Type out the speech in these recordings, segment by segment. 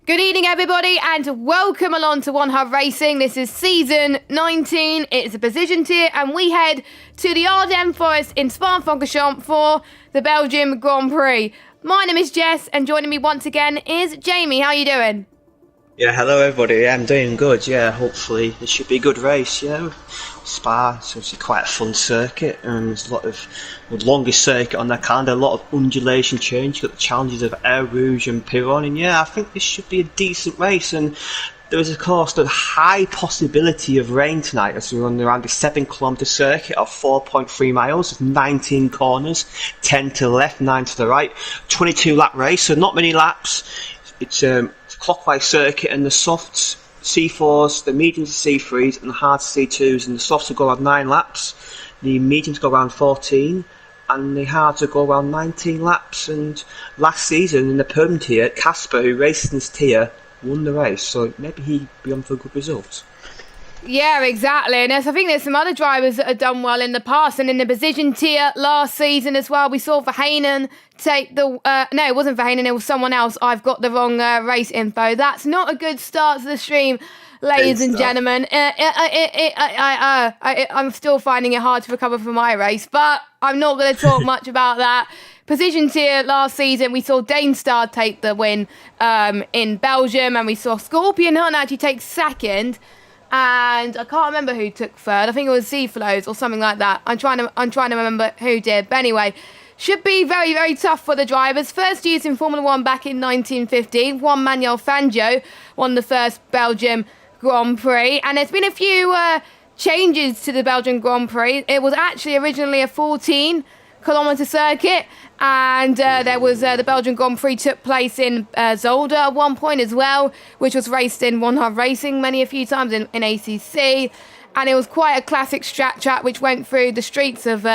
Good evening, everybody, and welcome along to One Hub Racing. This is season 19. It's a position tier, and we head to the Ardennes Forest in Spa-Francorchamps for the Belgium Grand Prix. My name is Jess, and joining me once again is Jamie. How are you doing? Yeah, hello everybody. Yeah, I'm doing good. Yeah, hopefully it should be a good race. Yeah, Spa, so it's quite a fun circuit, and there's a lot of the longest circuit on their calendar. A lot of undulation change. You've got the challenges of Air Rouge and Piron, and yeah, I think this should be a decent race. And there is, of course, the high possibility of rain tonight as we run around the 7-kilometre circuit of 4.3 miles, 19 corners, 10 to the left, 9 to the right, 22 lap race, so not many laps. It's a clockwise circuit, and the softs, C4s, the mediums are C3s, and the hards C2s, and the softs will go around 9 laps, the mediums go around 14, and the hards will go around 19 laps. And last season in the perm tier, Casper, who races in this tier, won the race, so maybe he'd be on for a good result. Yeah, exactly. And I think there's some other drivers that have done well in the past. And in the position tier last season as well, we saw Verheyen take the... no, it wasn't Verheyen, it was someone else. I've got the wrong race info. That's not a good start to the stream, ladies and gentlemen. I'm still finding it hard to recover from my race, but I'm not going to talk much about that. Position tier last season, we saw Danestar take the win in Belgium, and we saw Scorpion Hunt actually take second. And I can't remember who took third. I think it was Seaflows or something like that. I'm trying to remember who did. But anyway, should be very, very tough for the drivers. First used in Formula 1 back in 1950. Juan Manuel Fangio won the first Belgium Grand Prix. And there's been a few changes to the Belgian Grand Prix. It was actually originally a 14-kilometre circuit. And there was the Belgian Grand Prix took place in Zolder at one point as well, which was raced in One Hub Racing a few times in ACC. And it was quite a classic strat track which went through the streets of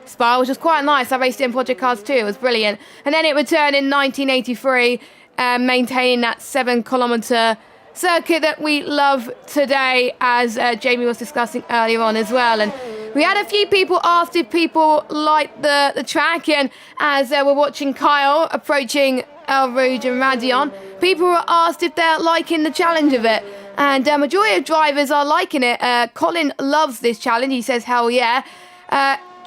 Spa, which was quite nice. I raced it in Project Cars too. It was brilliant. And then it returned in 1983, maintaining that 7-kilometre circuit that we love today, as Jamie was discussing earlier on as well. And we had a few people asked if people liked the track, and as we're watching Kyle approaching El Rouge and Radion, people were asked if they're liking the challenge of it. And majority of drivers are liking it. Colin loves this challenge. He says, hell yeah.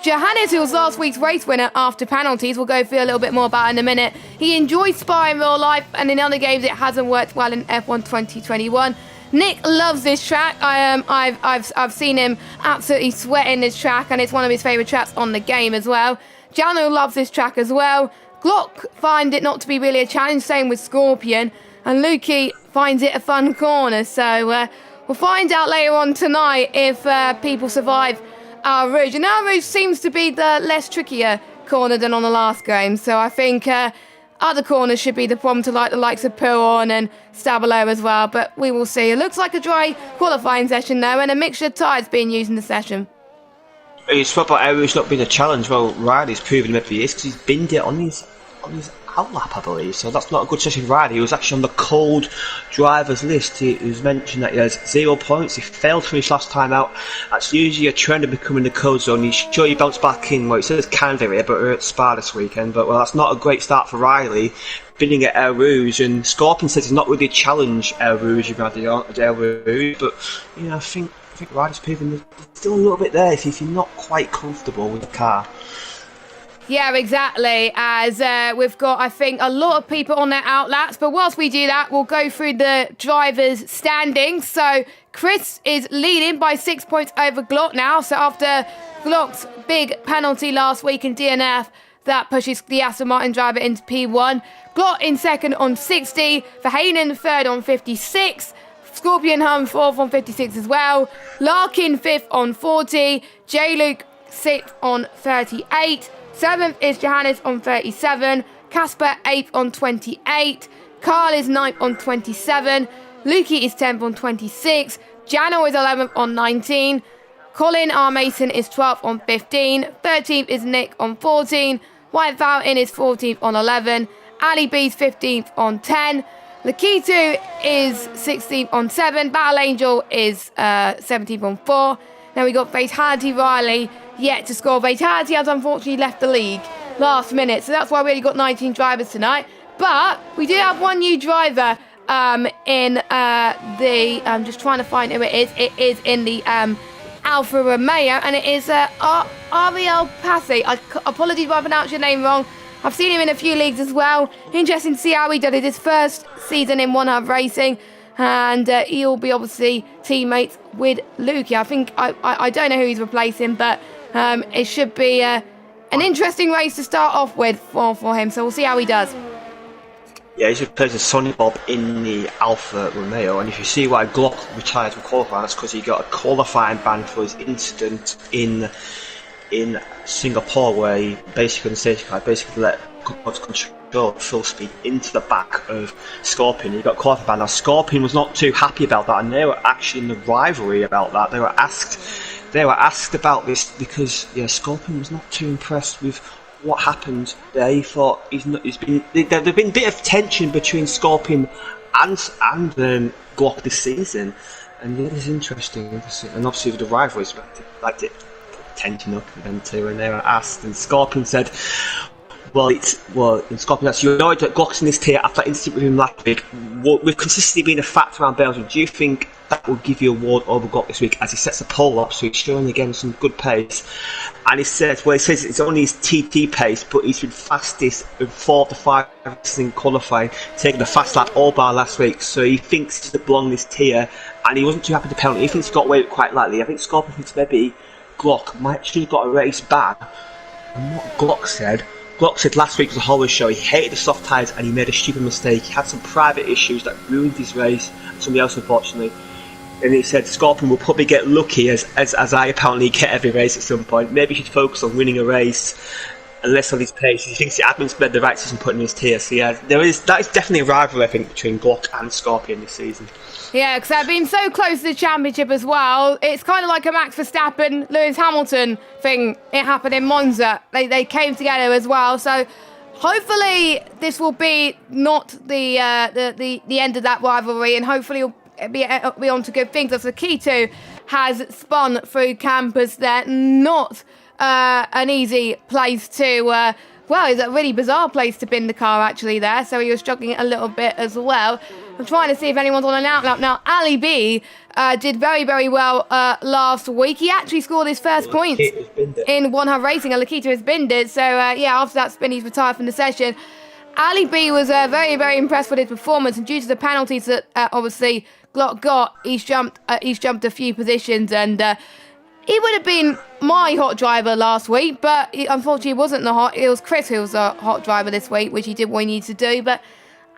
Johannes, who was last week's race winner after penalties, we'll go through a little bit more about in a minute. He enjoys Spa in real life, and in other games it hasn't worked well in F1 2021. Nick loves this track. I've seen him absolutely sweating this track, and it's one of his favourite tracks on the game as well. Jano loves this track as well. Glock finds it not to be really a challenge, same with Scorpion. And Lukey finds it a fun corner. So we'll find out later on tonight if people survive Our Rouge. And Our Rouge seems to be the less trickier corner than on the last game. So I think other corners should be the problem to like the likes of Piron and Stabilo as well. But we will see. It looks like a dry qualifying session though, and a mixture of tyres being used in the session. You spoke about Air Rouge not being a challenge. Well, Riley's proven him every year because he's binned it on his outlap, I believe. So that's not a good session for Riley. He was actually on the cold drivers list. It was mentioned that he has 0 points. He failed to finish last time out. That's usually a trend of becoming the cold zone. He's sure he bounced back in. Well, it says Canada here, but we're at Spa this weekend. But well, that's not a great start for Riley, binning at Air Rouge. And Scorpion says he's not really a challenge Air Rouge, But you know, I think Riley's proven there's still a little bit there if you're not quite comfortable with the car. Yeah, exactly, as we've got, I think, a lot of people on their outlets. But whilst we do that, we'll go through the drivers' standings. So Chris is leading by 6 points over Glock now. So after Glock's big penalty last week in DNF, that pushes the Aston Martin driver into P1. Glock in second on 60, Verheyen third on 56, Scorpion Hunt fourth on 56 as well, Larkin fifth on 40, J-Luke sixth on 38, 7th is Johannes on 37, Casper 8th on 28, Carl is 9th on 27, Lukey is 10th on 26, Jano is 11th on 19, Colin R. Mason is 12th on 15, 13th is Nick on 14, White Fountain is 14th on 11, Ali B's 15th on 10, Lakitu is 16th on 7, Battle Angel is 17th on 4. Now we got Fatality Riley yet to score. Fatality has unfortunately left the league last minute, so that's why we only got 19 drivers tonight. But we do have one new driver in I'm just trying to find who it is. It is in the Alfa Romeo, and it is Ariel Passi. Apologies if I pronounced your name wrong. I've seen him in a few leagues as well. Interesting to see how he did it his first season in One Hub Racing, and he'll be obviously teammates with Luki. I think I don't know who he's replacing, but it should be an interesting race to start off with for him. So we'll see how he does. Yeah, he's replacing Sonny Bob in the Alfa Romeo, and if you see why Glock retired from qualifying, that's because he got a qualifying ban for his incident in Singapore, where he basically on the safety car let Glock's control full speed into the back of Scorpion. He got qualifying ban. Now Scorpion was not too happy about that, and they were actually in the rivalry about that. They were asked about this because Scorpion was not too impressed with what happened there. He thought there's been a bit of tension between Scorpion and Glock this season, and it is interesting. And obviously with the rivalries, like it tension up with them too. And they were asked, and Scorpion said, and Scorpion asked, "You know that Glock's in this tier after that incident with him last week. We've consistently been a factor around Belgium. Do you think that will give you a award over Glock this week?" As he sets a pole up, so he's showing again some good pace. And he says it's only his TT pace, but he's been fastest in 4 to 5 races in qualifying, taking the fast lap all bar last week. So he thinks he belongs in this tier, and he wasn't too happy with the penalty. He thinks he got away with it quite lightly. I think Scorpion thinks maybe Glock might should have got a race ban. And what Glock said last week was a horror show. He hated the soft tyres and he made a stupid mistake. He had some private issues that ruined his race, and somebody else unfortunately. And he said Scorpion will probably get lucky as I apparently get every race at some point. Maybe he should focus on winning a race and less on his pace. He thinks the admin's made the right decision putting his tier. So yeah, that is definitely a rivalry I think between Glock and Scorpion this season. Yeah, because they've been so close to the championship as well. It's kind of like a Max Verstappen, Lewis Hamilton thing. It happened in Monza. They came together as well. So hopefully this will be not the end of that rivalry, and hopefully it'll be on to good things. As Akito has spun through campus there. Not an easy place to... it's a really bizarre place to bin the car actually there. So he was struggling a little bit as well. I'm trying to see if anyone's on an outlap now. Ali B did very, very well last week. He actually scored his first points in One Hub Racing, and Lakita has binned it. So, after that spin, he's retired from the session. Ali B was very, very impressed with his performance, and due to the penalties that obviously Glock got, he's jumped a few positions, and he would have been my hot driver last week, but unfortunately he wasn't it was Chris who was a hot driver this week, which he did what he needed to do, but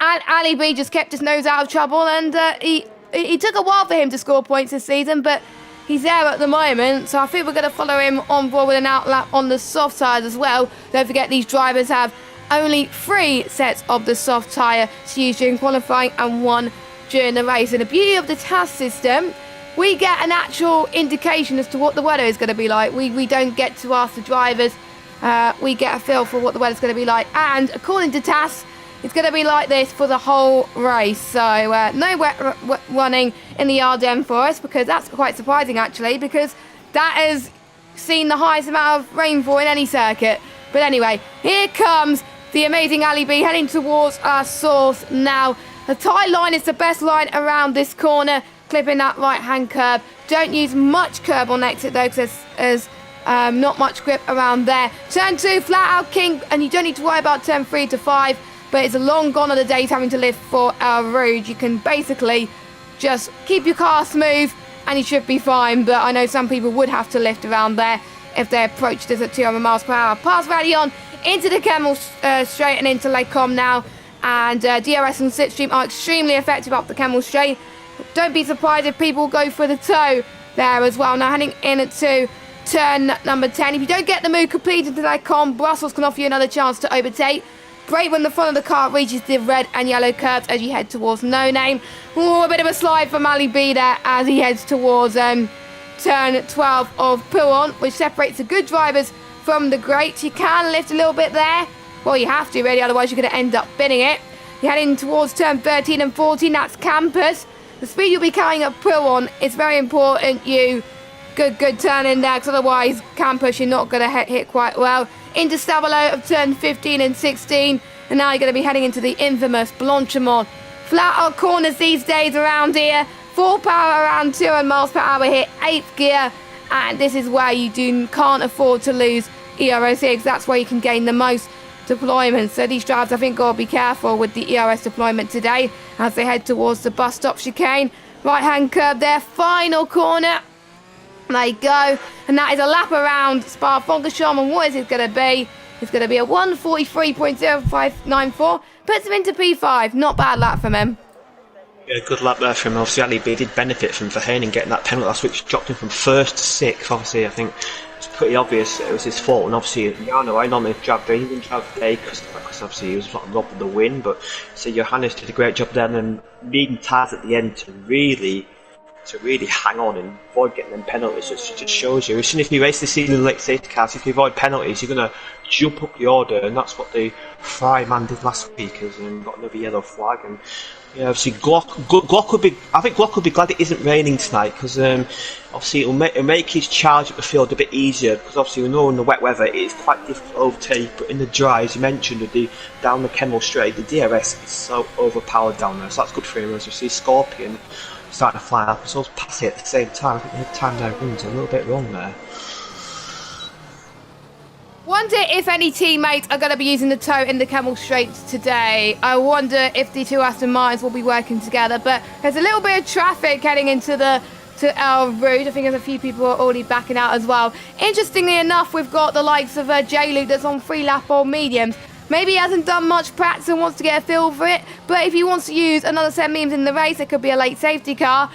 Ali B just kept his nose out of trouble, and he took a while for him to score points this season, but he's there at the moment, so I think we're going to follow him on board with an outlap on the soft tyres as well. Don't forget these drivers have only 3 sets of the soft tyre to use during qualifying and 1 during the race. And the beauty of the task system, we get an actual indication as to what the weather is going to be like. We don't get to ask the drivers, we get a feel for what the weather's going to be like, and according to TAS, it's going to be like this for the whole race. So no wet running in the Ardennes for us, because that's quite surprising actually, because that has seen the highest amount of rainfall in any circuit. But anyway, here comes the amazing Ali B heading towards our source now. The tie line is the best line around this corner, clipping that right hand curb. Don't use much curb on exit though, because there's not much grip around there. Turn 2, flat out king, and you don't need to worry about turn 3 to 5. But it's long gone are the days having to lift for our Rouge. You can basically just keep your car smooth and you should be fine. But I know some people would have to lift around there if they approached us at 200 miles per hour. Past Radion into the Camel Straight and into Lake Com now. And DRS and Slipstream are extremely effective up the Camel Straight. Don't be surprised if people go for the toe there as well. Now heading in to turn number 10. If you don't get the move completed to Lake Com, Brussels can offer you another chance to overtake. Brave when the front of the car reaches the red and yellow curves as you head towards No Name. Ooh, a bit of a slide from Ali B there as he heads towards turn 12 of Pouon, which separates the good drivers from the greats. You can lift a little bit there. Well, you have to really, otherwise you're going to end up binning it. You're heading towards turn 13 and 14, that's Campus. The speed you'll be carrying at Pouon is very important. You good turn in there, because otherwise Campus you're not going to hit quite well. Into Stavelot of turn 15 and 16, and now you're going to be heading into the infamous Blanchimont flatter corners these days around here. 4 power around 200 miles per hour here, 8th gear. And this is where you can't afford to lose ERS here, because that's where you can gain the most deployment. So these drivers, I think, got to be careful with the ERS deployment today as they head towards the bus stop chicane. Right-hand curve there, final corner. There you go. And that is a lap around Spa-Francorchamps. And what is it going to be? It's going to be a 1:43.0594. Puts him into P5. Not bad lap from him. Yeah, good lap there from him. Obviously, Ali B did benefit from Verheyen getting that penalty last week, which dropped him from 1st to 6th. Obviously, I think it's pretty obvious it was his fault. And obviously, Jano, I normally drive Dane, he didn't drive today because obviously he was robbed of the win. But so Johannes did a great job there, and then leading Taz at the end to really hang on and avoid getting them penalties. It just shows you, as soon as you race the season in the late safety cars, if you avoid penalties, you're going to jump up the order, and that's what the Fry man did last week, as got another yellow flag. And yeah, obviously Glock would be. I think Glock would be glad it isn't raining tonight, because obviously it'll make his charge up the field a bit easier. Because obviously we know in the wet weather it is quite difficult to overtake, but in the dry, as you mentioned, with the down the Kemmel straight, the DRS is so overpowered down there. So that's good for him. As you see, Scorpion starting to fly up, it's also pass it at the same time. I think the time their runs a little bit wrong there. Wonder if any teammates are going to be using the tow in the Kemmel Straights today. I wonder if the two Aston Martins will be working together. But there's a little bit of traffic heading into our route. I think there's a few people are already backing out as well. Interestingly enough, we've got the likes of J-Luke that's on 3 lap or mediums. Maybe he hasn't done much practice and wants to get a feel for it, but if he wants to use another set of mediums in the race, it could be a late safety car.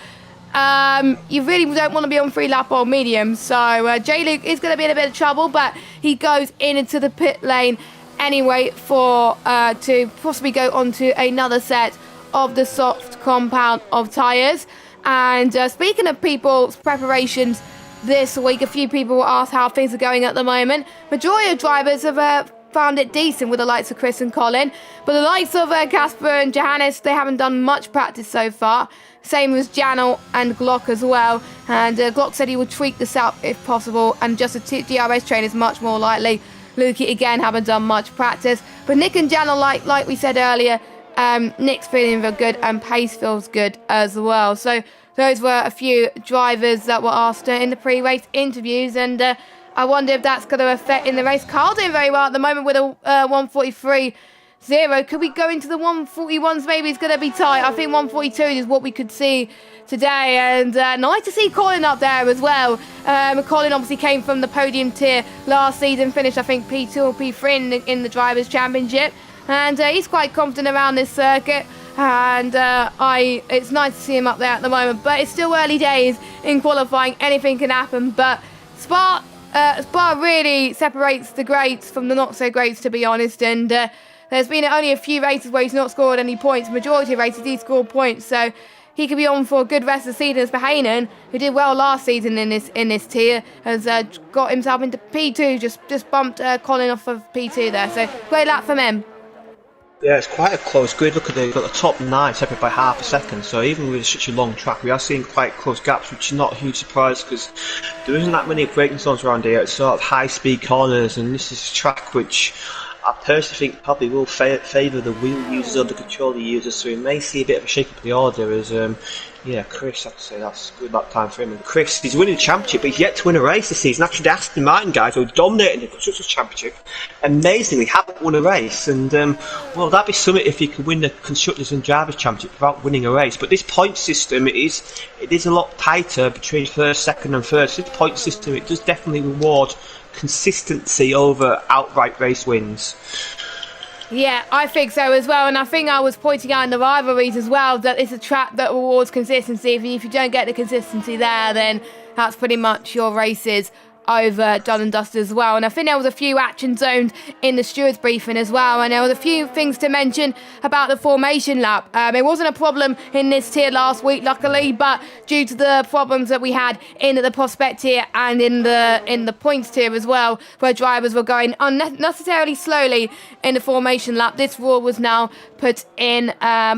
You really don't want to be on 3 lap or medium, so J-Luke is going to be in a bit of trouble, but he goes into the pit lane anyway to possibly go onto another set of the soft compound of tyres. And speaking of people's preparations this week, a few people asked how things are going at the moment. Majority of drivers have found it decent with the likes of Chris and Colin, but the likes of Casper and Johannes, they haven't done much practice so far. Same as Janel and Glock as well, and Glock said he would tweak this out if possible, and just a DRS train is much more likely. Lukey again haven't done much practice, but Nick and Janel, like we said earlier, Nick's feeling real good and Pace feels good as well. So those were a few drivers that were asked in the pre-race interviews, and I wonder if that's going to affect in the race. Carl doing very well at the moment with a 1:43.0. Could we go into the 1:41s? Maybe it's going to be tight. I think 1:42 is what we could see today. And nice to see Colin up there as well. Colin obviously came from the podium tier last season, finished I think P2 or P3 in the Drivers' Championship. And he's quite confident around this circuit. And it's nice to see him up there at the moment. But it's still early days in qualifying. Anything can happen. But Spa really separates the greats from the not so greats, to be honest, and there's been only a few races where he's not scored any points. Majority of races he scored points, so he could be on for a good rest of the season. As Verheyen, who did well last season in this tier, has got himself into P2, just bumped Colin off of P2 there, so great lap from him. Yeah, it's quite a close grid. Look at they've got the top 9 separated by half a second, so even with such a long track, we are seeing quite close gaps, which is not a huge surprise because there isn't that many braking zones around here. It's sort of high-speed corners, and this is a track which I personally think probably will favour the wheel users or the controller users, so we may see a bit of a shake-up of the order as Chris, I'd say that's a good lap time for him. And Chris, he's winning the championship, but he's yet to win a race this season. Actually, the Aston Martin guys who are dominating the Constructors' Championship, amazingly haven't won a race. And, well, that'd be something if you could win the Constructors and Drivers' Championship without winning a race. But this point system, it is a lot tighter between first, second and third. So this point system, it does definitely reward consistency over outright race wins. Yeah, I think so as well, and I think I was pointing out in the rivalries as well that it's a track that rewards consistency. If you don't get the consistency there, then that's pretty much your races over done and dusted as well. And I think there was a few action zones in the stewards briefing as well, and there was a few things to mention about the formation lap. It wasn't a problem in this tier last week, luckily, but due to the problems that we had in the prospect tier and in the points tier as well, where drivers were going unnecessarily slowly in the formation lap, this rule was now put in.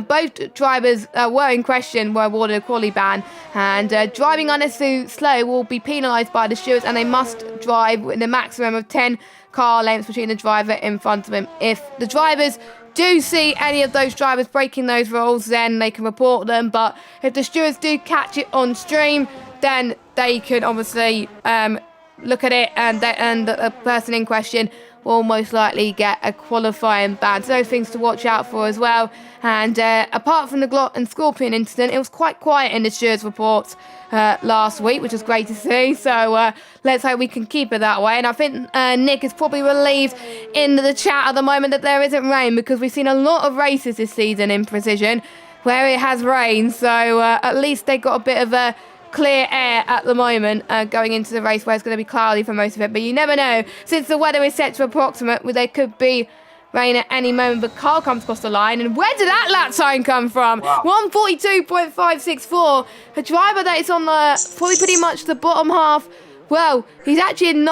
Both drivers were in question, were awarded a quali ban, and driving unnecessarily slow will be penalised by the stewards, and they must drive with a maximum of 10 car lengths between the driver in front of him. If the drivers do see any of those drivers breaking those rules, then they can report them. But if the stewards do catch it on stream, then they can obviously look at it, and the person in question will most likely get a qualifying ban. So those things to watch out for as well. And apart from the Glot and Scorpion incident, it was quite quiet in the stewards' reports last week, which was great to see. So let's hope we can keep it that way. And I think Nick is probably relieved in the chat at the moment that there isn't rain, because we've seen a lot of races this season in Precision where it has rained. So at least they got a bit of a clear air at the moment going into the race, where it's going to be cloudy for most of it. But you never know, since the weather is set to approximate, there could be rain at any moment. But Carl comes across the line, and where did that lap time come from? Wow. 1:42.564. A driver that is on the probably pretty much the bottom half. Well, he's actually in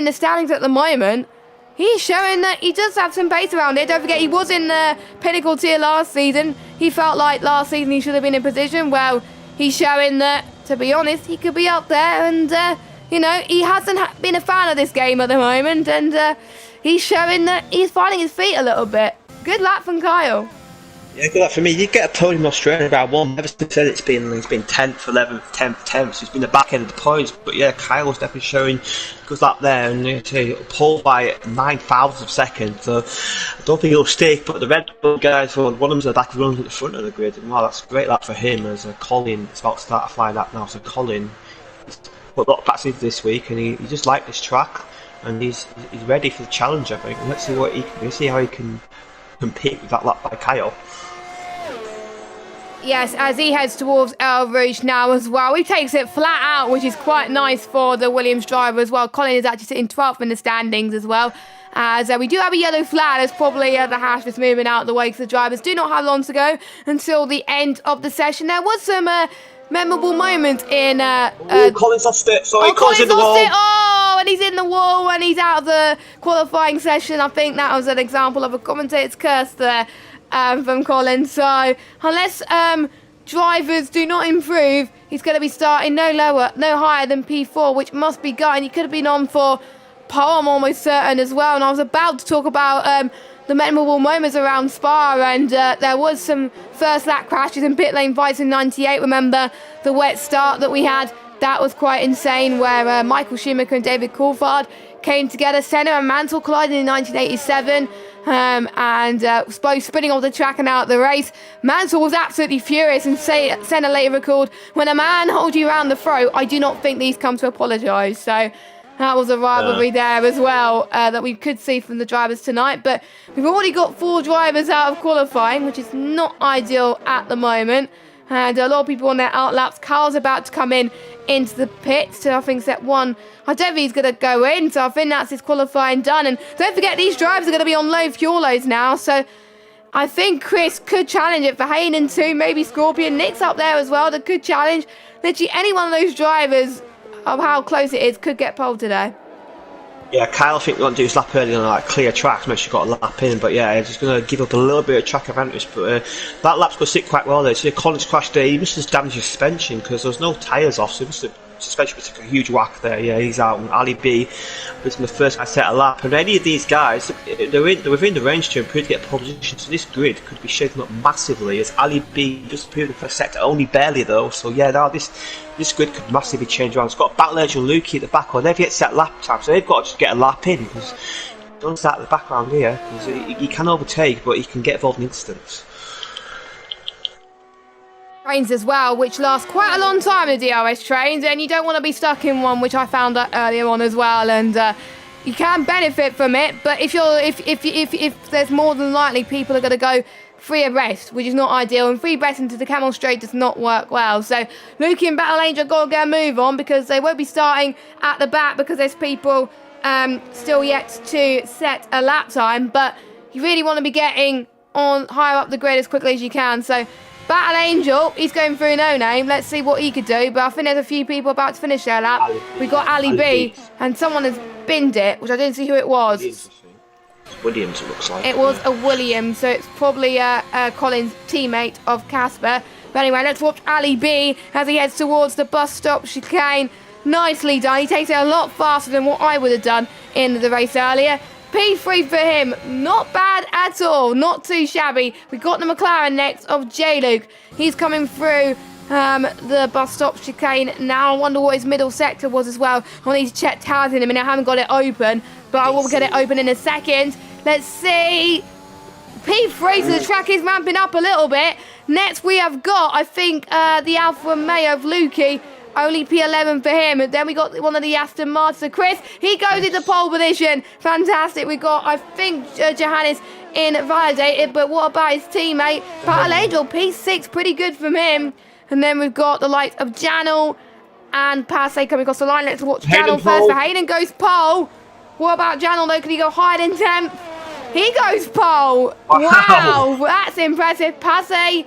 the standings at the moment. He's showing that he does have some pace around it. Don't forget, he was in the pinnacle tier last season. He felt like last season he should have been in position. Well, he's showing that, to be honest, he could be up there. And, you know, he hasn't been a fan of this game at the moment. And he's showing that he's finding his feet a little bit. Good lap from Kyle. Yeah, good luck for me. You get a podium in Australia about one. Ever since then, it's been 10th, 11th, 10th, 10th. So it's been the back end of the points. But yeah, Kyle's definitely showing good lap there, and pulled by 9,000 of seconds. So I don't think he'll stick. But the Red Bull guys, one of them's the back runs at the front of the grid, and wow, that's a great lap for him. As Colin is about to start a flying lap now. So Colin put a lot of practice into this week, and he just liked this track, and he's ready for the challenge, I think. And let's see what let's see how he can compete with that lap by Kyle. Yes, as he heads towards El Rouge now as well. He takes it flat out, which is quite nice for the Williams driver as well. Colin is actually sitting 12th in the standings as well. As we do have a yellow flag, as probably the hash is moving out of the way, because the drivers do not have long to go until the end of the session. There was some memorable moments in... Colin's lost it. Sorry, Colin's in the wall. Oh, and he's in the wall, and he's out of the qualifying session. I think that was an example of a commentator's curse there. From Colin. So unless drivers do not improve, he's going to be starting no higher than P4, which must be good. And he could have been on for pole, I'm almost certain as well. And I was about to talk about the memorable moments around Spa, and there was some first lap crashes and pit lane fights in 98. Remember the wet start that we had? That was quite insane, where Michael Schumacher and David Coulthard came together. Senna and Mansell collided in 1987. And both spinning off the track and out of the race. Mansell was absolutely furious, and Senna later recalled, "When a man holds you around the throat, I do not think these come to apologise." So that was a rivalry there as well that we could see from the drivers tonight. But we've already got 4 drivers out of qualifying, which is not ideal at the moment. And a lot of people on their outlaps. Carl's about to come into the pit. So I think set 1. I don't think he's going to go in. So I think that's his qualifying done. And don't forget, these drivers are going to be on low fuel loads now. So I think Chris could challenge it for Hayden too. Maybe Scorpion. Nick's up there as well that could challenge. Literally any one of those drivers, of how close it is, could get pole today. Yeah, Kyle, I think we want to do his lap early on like clear tracks, make sure you've got a lap in. But yeah, he's just going to give up a little bit of track advantage. But that lap's going to sit quite well there. See, Colin's crashed there. He must have damaged his suspension because there was no tyres off, so suspension took a huge whack there. Yeah, he's out. And Ali B was the first guy to set a lap. And any of these guys, they're within the range to improve to get pole position. So this grid could be shaken up massively as Ali B just appeared in the first sector, only barely though. So yeah, now this grid could massively change around. It's got Battle Edge and Lukey at the back, or they've yet set lap time, so they've got to just get a lap in, because don't start at the background here, because he can overtake, but he can get involved in incidents. Trains as well, which last quite a long time, the DRS trains, and you don't want to be stuck in one, which I found out earlier on as well. And you can benefit from it, but if there's more than likely people are going to go free abreast, which is not ideal, and free abreast into the Camel Straight does not work well. So Lukey and Battle Angel got to get a move on, because they won't be starting at the back, because there's people still yet to set a lap time. But you really want to be getting on higher up the grid as quickly as you can. So Battle Angel, he's going through no name. Let's see what he could do. But I think there's a few people about to finish their lap. We got Ali B, and someone has binned it, which I didn't see who it was. Williams, it looks like. It was a Williams, so it's probably Colin's teammate of Casper. But anyway, let's watch Ali B as he heads towards the bus stop chicane. Nicely done. He takes it a lot faster than what I would have done in the race earlier. P3 for him. Not bad at all. Not too shabby. We got the McLaren next of J-Luke. He's coming through the bus stop chicane. Now I wonder what his middle sector was as well. I need to check tires in a minute. I haven't got it open, but I will get it open in a second. Let's see. P3, so the track is ramping up a little bit. Next we have got, I think, the Alfa Romeo of Lukey. Only P11 for him. And then we got one of the Aston Martin. Chris, he goes into pole position. Fantastic. We got, I think, Johannes in validated. But what about his teammate? Battle Angel, P6. Pretty good from him. And then we've got the likes of Janel and Passe coming across the line. Let's watch Janel first. For Hayden goes pole. What about Janel, though? Can he go higher than 10th? He goes pole. Wow. That's impressive. Passe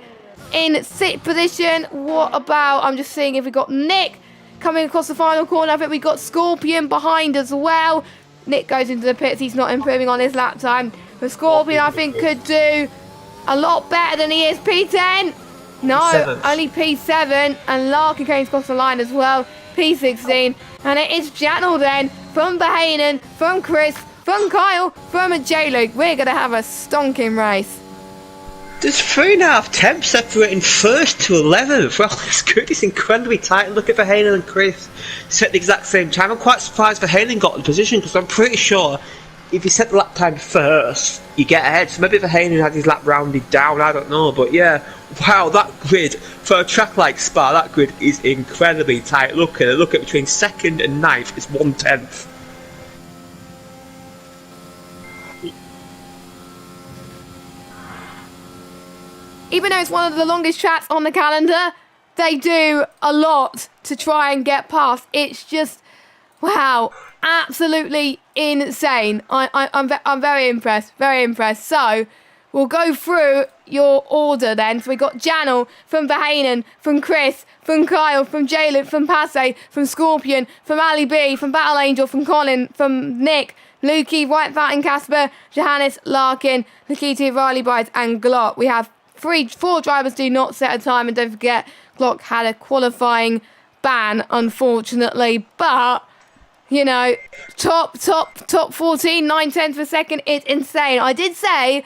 in 6th position. What about, I'm just seeing if we got Nick coming across the final corner. I think we got Scorpion behind as well. Nick goes into the pits. He's not improving on his lap time. But Scorpion, I think, could do a lot better than he is. P10. No, only P7. And Larkin came across the line as well. P16. And it is Janel then from Behanen, from Chris, from Kyle, from J-Luke. We're going to have a stonking race. There's 3.5 temps separating first to 11th. Well, it's good. It's incredibly tight. Look at Verheyen and Chris set the exact same time. I'm quite surprised Verheyen got the position because I'm pretty sure if you set the lap time first, you get ahead. So maybe Verheyen had his lap rounded down. I don't know. But yeah, wow, that grid for a track like Spa, that grid is incredibly tight. Look at it. Look at between 2nd and 9th. It's 1/10. Even though it's one of the longest tracks on the calendar, they do a lot to try and get past. It's just, wow, absolutely insane. I'm very impressed, very impressed. So we'll go through your order then. So we got Janel from Verheyen, from Chris, from Kyle, from J-Luke, from Passe, from Scorpion, from Ali B, from Battle Angel, from Colin, from Nick, Lukey, White Fountain, Casper, Johannes, Larkin, Nikita, Riley Brides, and Glock. We have 4 drivers do not set a time, and don't forget Glock had a qualifying ban, unfortunately, but you know, top 14, 9/10 per second, it's insane. I did say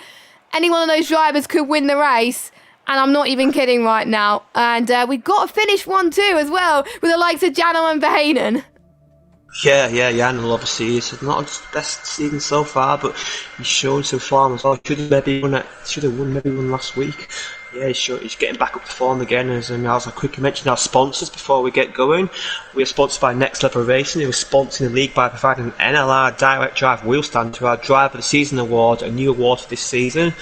any one of those drivers could win the race, and I'm not even kidding right now. And we got a finish 1-2 as well with the likes of Janel and Verheyen. Yeah, Janel obviously is not his best season so far, but he's shown some form as well. Should have won last week. Yeah, he's getting back up to form again. As I quickly mentioned our sponsors before we get going. We are sponsored by Next Level Racing, who is sponsoring the league by providing an NLR Direct Drive wheel stand to our Driver of the Season award, a new award for this season.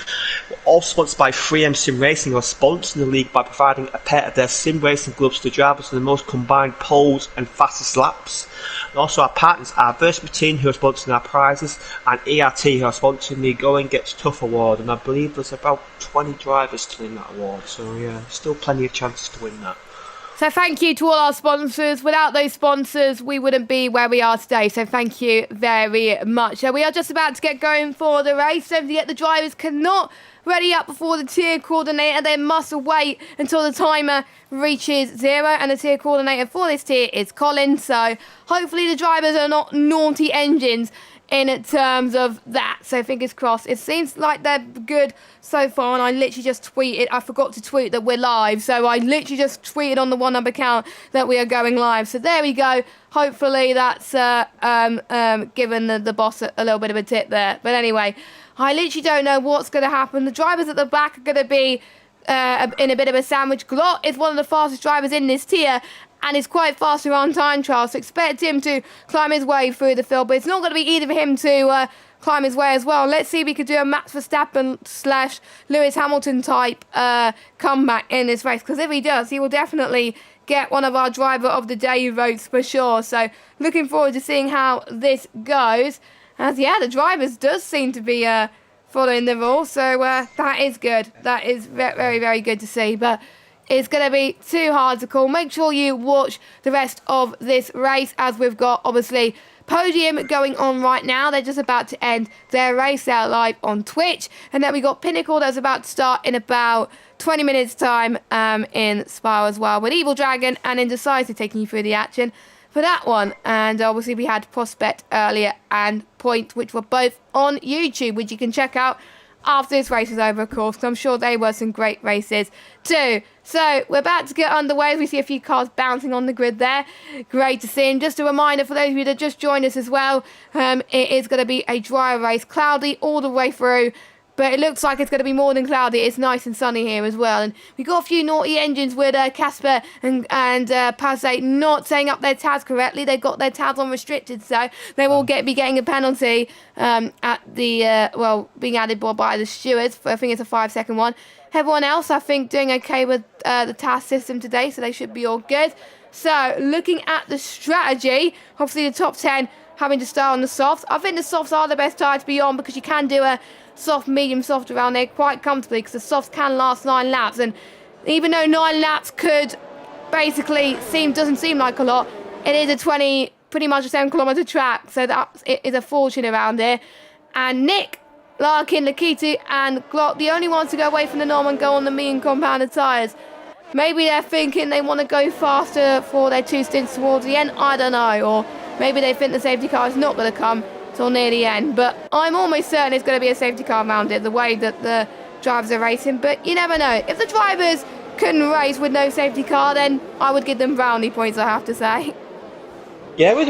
We're also sponsored by 3M Sim Racing, who are sponsoring the league by providing a pair of their sim racing gloves to drivers with the most combined poles and fastest laps. And also our partners are Versamatine, who are sponsoring our prizes, and ERT, who are sponsoring the Going Gets Tough award. And I believe there's about 20 drivers to win that award, so yeah, still plenty of chances to win that. So thank you to all our sponsors. Without those sponsors, we wouldn't be where we are today. So thank you very much. So we are just about to get going for the race. Don't forget the drivers cannot ready up before the tier coordinator. They must wait until the timer reaches 0. And the tier coordinator for this tier is Colin. So hopefully the drivers are not naughty engines in terms of that. So fingers crossed. It seems like they're good so far, and I literally just tweeted, I forgot to tweet that we're live, so I literally just tweeted on the one number account that we are going live. So there we go. Hopefully that's given the boss a little bit of a tip there. But anyway, I literally don't know what's going to happen. The drivers at the back are going to be in a bit of a sandwich. Glot is one of the fastest drivers in this tier, and is quite fast around time trials, so expect him to climb his way through the field, but it's not going to be easy for him to climb his way as well. Let's see if we could do a Max Verstappen / Lewis Hamilton type comeback in this race, because if he does, he will definitely get one of our driver of the day votes for sure. So looking forward to seeing how this goes, as yeah, the drivers does seem to be following the rules, so that is good. That is very, very good to see, but it's going to be too hard to call. Make sure you watch the rest of this race, as we've got, obviously, Podium going on right now. They're just about to end their race. They're live on Twitch. And then we got Pinnacle that's about to start in about 20 minutes time in Spa as well, with Evil Dragon and Indecisive taking you through the action. for that one. And obviously we had Prospect earlier and Point, which were both on YouTube, which you can check out after this race is over, of course, because I'm sure they were some great races too. So we're about to get underway as we see a few cars bouncing on the grid there. Great to see. And just a reminder for those of you that just joined us as well, it is going to be a dry race, cloudy all the way through. But it looks like it's going to be more than cloudy. It's nice and sunny here as well. And we got a few naughty engines with Casper and Paze not setting up their tabs correctly. They've got their tabs on restricted, so they will be getting a penalty at the, being added by the stewards. I think it's a 5-second one. Everyone else, I think, doing okay with the task system today, so they should be all good. So, looking at the strategy, obviously the top 10 having to start on the softs. I think the softs are the best tire to be on because you can do a soft, medium, soft around there quite comfortably because the softs can last 9 laps. And even though 9 laps could basically doesn't seem like a lot, it is a pretty much a 7-kilometre track, so it is a fortune around here. And Nick, Larkin, Lakitu and Glock, the only ones to go away from the norm and go on the medium compounded tyres. Maybe they're thinking they want to go faster for their 2 stints towards the end, I don't know. Or maybe they think the safety car is not going to come till near the end. But I'm almost certain it's going to be a safety car around it, the way that the drivers are racing. But you never know. If the drivers couldn't race with no safety car, then I would give them brownie points, I have to say. Yeah, with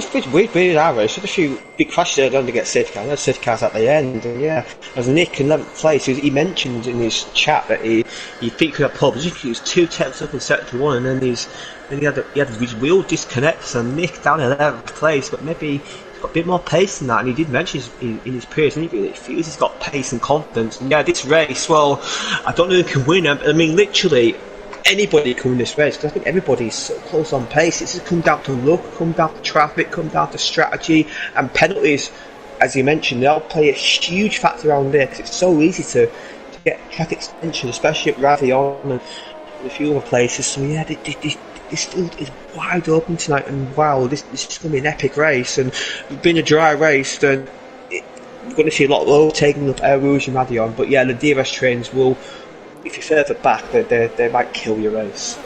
our race, with a few big crashes there, don't get safety cars. There's safety cars at the end, and yeah, as Nick in 11th place, he mentioned in his chat that he peaked with a pole position. He was 2 tenths up in sector 1, and then he had his wheel disconnect. So Nick down in 11th place, but maybe he's got a bit more pace than that. And he did mention in his previous interview that he feels he's got pace and confidence. And yeah, this race, well, I don't know who can win. I mean, literally anybody can win this race because I think everybody's so close on pace. It's just come down to luck, come down to traffic, come down to strategy, and penalties, as you mentioned, they'll play a huge factor around there because it's so easy to get track extension, especially at Ravion and a few other places. So yeah, this field is wide open tonight, and wow, this is going to be an epic race. And being a dry race, then we're going to see a lot of overtaking of Air Rouge and Ravion. But yeah, the DRS trains will, if you're further back, they might kill your race.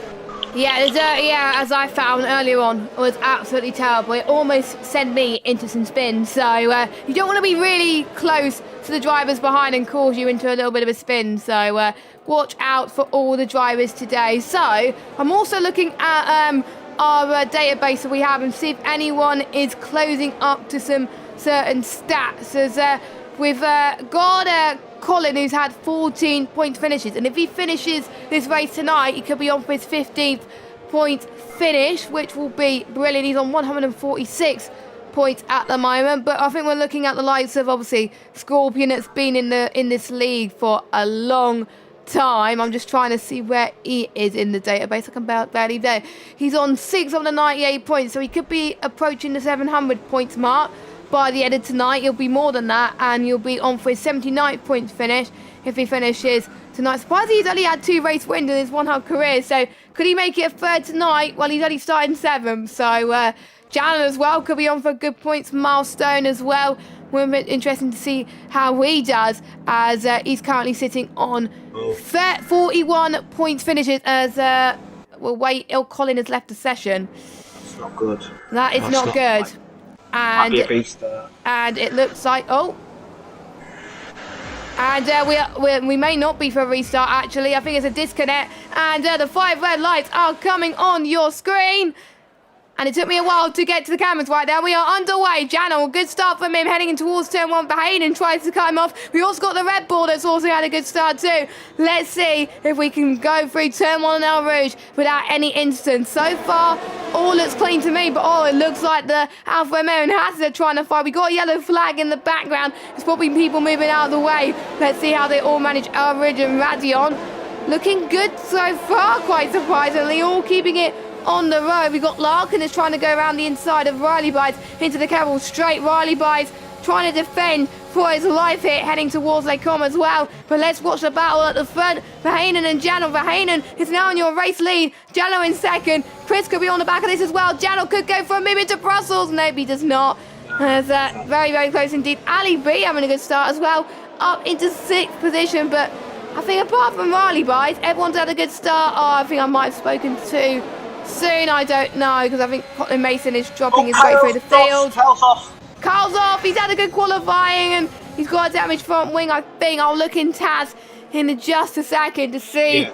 Yeah, as I found earlier on, it was absolutely terrible. It almost sent me into some spins. So you don't want to be really close to the drivers behind and cause you into a little bit of a spin. So watch out for all the drivers today. So I'm also looking at our database that we have and see if anyone is closing up to some certain stats. As we've got Colin, who's had 14 point finishes, and if he finishes this race tonight, he could be on for his 15th point finish, which will be brilliant. He's on 146 points at the moment, but I think we're looking at the likes of obviously Scorpion, that's been in this league for a long time. I'm just trying to see where he is in the database. I can barely there. He's on 6 of the 98 points, so he could be approaching the 700 points mark. By the end of tonight, he'll be more than that, and he'll be on for his 79th point finish if he finishes tonight. Surprisingly, he's only had 2 race wins in his one-hub career, so could he make it a third tonight? Well, he's only starting 7th, so Jan as well could be on for a good points milestone as well. We're interesting to see how he does, as he's currently sitting on 41 points finishes as Colin has left the session. That's not good. That is not good. And it looks like we may not be for a restart. Actually, I think it's a disconnect, and the 5 red lights are coming on your screen. And it took me a while to get to the cameras right now. We are underway. Jano, good start from him, heading in towards turn 1. Hayden tries to cut him off. We also got the Red Bull that's also had a good start too. Let's see if we can go through turn 1 in El Rouge without any incidents. So far, all looks clean to me, but it looks like the Alfa Romeo and Haas are trying to fight. We got a yellow flag in the background. It's probably people moving out of the way. Let's see how they all manage El Rouge and Radeon. Looking good so far, quite surprisingly, all keeping it on the road. We got Larkin is trying to go around the inside of Riley Bites into the Kerbal straight. Riley Bites trying to defend for his life here, heading towards Lake Com as well. But let's watch the battle at the front. Verheyen and Jano. Verheyen is now in your race lead. Jano in second. Chris could be on the back of this as well. Jano could go for a move into Brussels. Nope, he does not. There's very, very close indeed. Ali B having a good start as well. Up into 6th position, but I think apart from Riley Bites, everyone's had a good start. I think I might have spoken to soon? I don't know, because I think Colin Mason is dropping his way through the field. Kyle's off. Kyle's off. He's had a good qualifying, and he's got a damaged front wing, I think. I'll look in Taz in just a second to see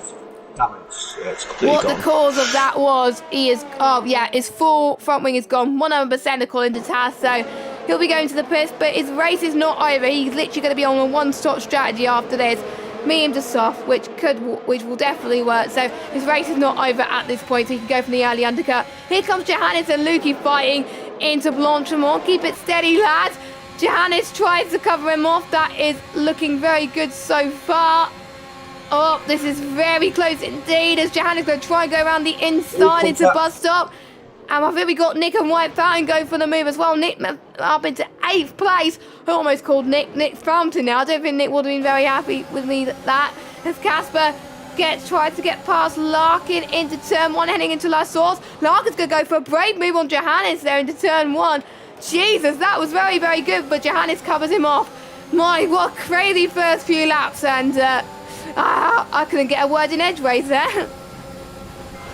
what the cause of that was. He is, his full front wing is gone. 100% according to Taz, so he'll be going to the pits, but his race is not over. He's literally going to be on a one-stop strategy after this. Medium to soft, which will definitely work. So his race is not over at this point, so he can go from the early undercut. Here comes Johannes and Lukey fighting into Blanchimont. Keep it steady, lads. Johannes tries to cover him off. That is looking very good so far. Oh, this is very close indeed, as Johannes going to try and go around the inside into bus stop. And I think we got Nick and White Fountain going for the move as well. Nick up into 8th place. I almost called Nick's Fountain now. I don't think Nick would have been very happy with me that. As Casper tries to get past Larkin into turn 1, heading into La Source. Larkin's going to go for a brave move on Johannes there into turn 1. Jesus, that was very, very good, but Johannes covers him off. My, what a crazy first few laps, and I couldn't get a word in edgeways there.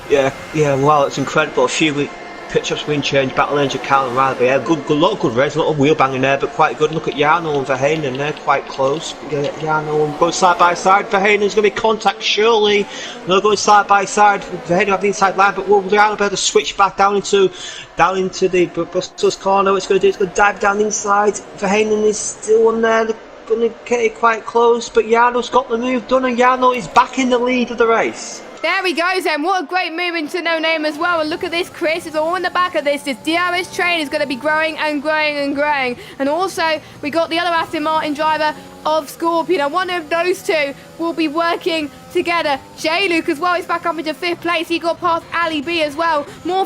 Yeah, wow, it's incredible. A few pitch ups, wind change, battle angel, Carl and Riley. Yeah, good, lot of good race, a lot of wheel banging there, but quite good. Look at Jarno and Verheyen, they're quite close. Jarno and going side by side. Verheyen's going to be contact, surely. They're going side by side. Verheyen have the inside line, but will Jarno be able to switch back down into the Brussels corner? What it's going to do, it's going to dive down inside. Verheyen is still on there. They're going to get it quite close, but Jarno's got the move done, and Jarno is back in the lead of the race. There he goes then. What a great move into No Name as well. And look at this, Chris. It's all in the back of this. This DRS train is going to be growing and growing and growing. And also, we got the other Aston Martin driver of Scorpion. I wonder if those two will be working together. J-Luke as well is back up into 5th place. He got past Ali B as well. More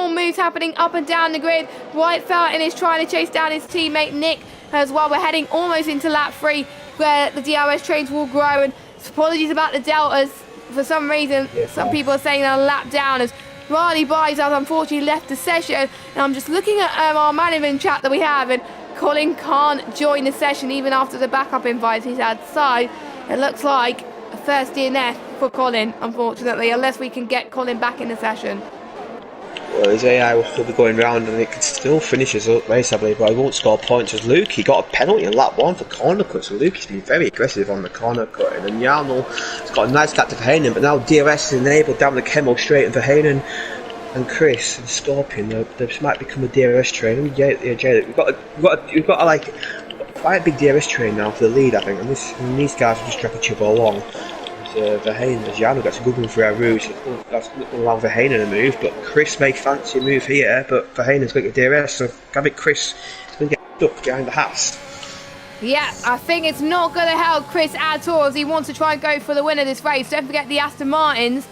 moves happening up and down the grid. White Fountain is trying to chase down his teammate Nick as well. We're heading almost into lap 3 where the DRS trains will grow. And apologies about the deltas. For some reason, some people are saying they're a lap down as Riley Byes has unfortunately left the session. And I'm just looking at our management chat that we have, and Colin can't join the session even after the backup invites he's had. So it looks like a first DNF for Colin, unfortunately, unless we can get Colin back in the session. Well, his AI will still be going round, and it can still finish his race, I believe, but he won't score points. As Luke, he got a penalty in lap 1 for corner cut, so Luke's been very aggressive on the corner cutting, and Jarno has got a nice gap to Verheyen, but now DRS is enabled down the Chemo straight, and Verheyen and Chris and Scorpion, this might become a DRS train. And we've got like quite a big DRS train now for the lead, I think, and these guys will just drag each other along. Verheyen, as Jarno gets a good one for our route, that's not going to allow Verheyen to move, but Chris may fancy a move here, but Verheyen's going to get DRS, so I think Chris is going to get stuck behind the Haas. Yeah, I think it's not going to help Chris at all as he wants to try and go for the win of this race. Don't forget the Aston Martins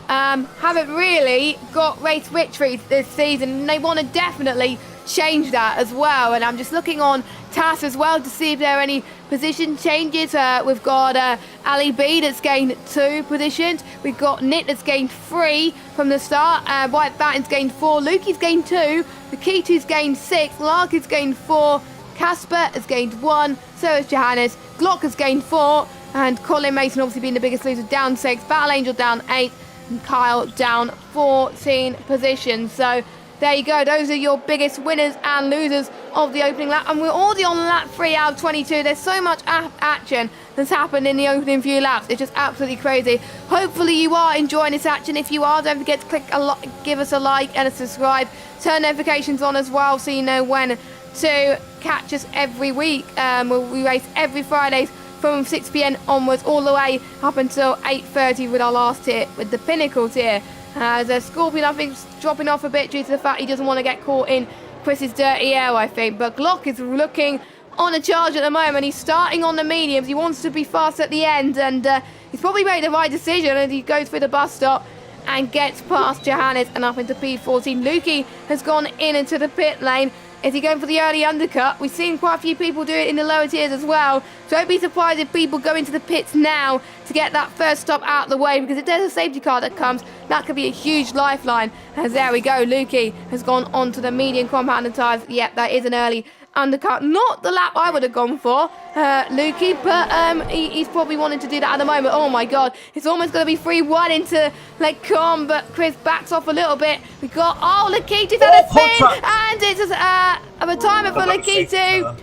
haven't really got race victories this season, and they want to definitely change that as well. And I'm just looking on TAS as well to see if there are any position changes. We've got Ali B that's gained 2 positions. We've got Nick that's gained 3 from the start. White Fountain's gained 4. Lukey's gained 2. Nikita's gained 6. Larkin's gained 4. Casper has gained 1. So has Johannes. Glock has gained 4. And Colin Mason obviously being the biggest loser, down 6. Battle Angel down 8. And Kyle down 14 positions. So there you go. Those are your biggest winners and losers of the opening lap. And we're already on lap 3 out of 22. There's so much action that's happened in the opening few laps. It's just absolutely crazy. Hopefully you are enjoying this action. If you are, don't forget to give us a like and a subscribe. Turn notifications on as well so you know when to catch us every week. We race every Fridays from 6 p.m. onwards, all the way up until 8:30 with our last tier, with the Pinnacle tier. The Scorpion, I think, is dropping off a bit due to the fact he doesn't want to get caught in Chris's dirty air, I think. But Glock is looking on a charge at the moment. He's starting on the mediums. He wants to be fast at the end, and he's probably made the right decision as he goes through the bus stop and gets past Johannes and up into P14. Lukey has gone into the pit lane. Is he going for the early undercut? We've seen quite a few people do it in the lower tiers as well. So don't be surprised if people go into the pits now to get that first stop out of the way, because if there's a safety car that comes, that could be a huge lifeline. As there we go, Lukey has gone onto the medium compounder tyres. Yep, that is an early undercut. Not the lap I would have gone for, Lukey, but he's probably wanted to do that at the moment. Oh my God, it's almost going to be 3-1 into Lecombe, but Chris backs off a little bit. We got, Lakitu's had a spin, and it's a retirement for Lakitu,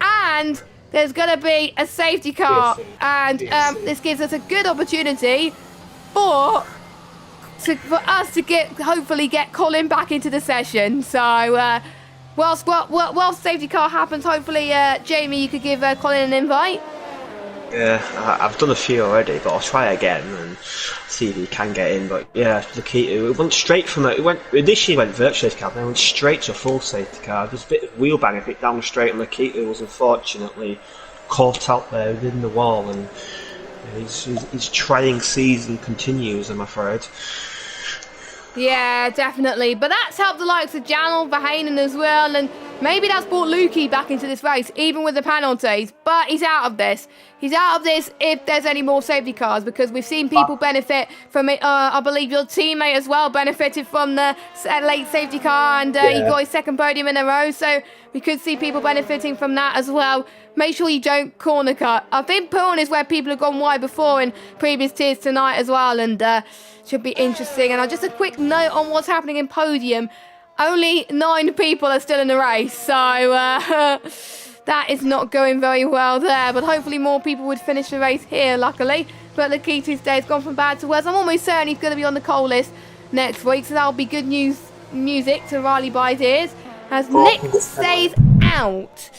and there's going to be a safety car, and this gives us a good opportunity for us to hopefully get Colin back into the session. So whilst safety car happens, hopefully Jamie, you could give Colin an invite. Yeah, I've done a few already, but I'll try again and see if he can get in. But yeah, Lakitu, it went straight from it. Initially went virtual safety car, then it went straight to a full safety car. There's a bit of wheel bang a bit down straight, and Lakitu was unfortunately caught out there within the wall, and his trying season continues, I'm afraid. Yeah, definitely. But that's helped the likes of Janel, Verheyen as well, and maybe that's brought Lukey back into this race, even with the penalties. But he's out of this. He's out of this if there's any more safety cars, because we've seen people benefit from it. I believe your teammate as well benefited from the late safety car, and he got his second podium in a row, so we could see people benefiting from that as well. Make sure you don't corner cut. I think Poon is where people have gone wide before in previous tiers tonight as well, and should be interesting. And just a quick note on what's happening in podium. Only 9 people are still in the race, so that is not going very well there. But hopefully more people would finish the race here, luckily. But Lakitu's day has gone from bad to worse. I'm almost certain he's going to be on the coal list next week, so that'll be good music to Riley By's ears. As Nick stays out.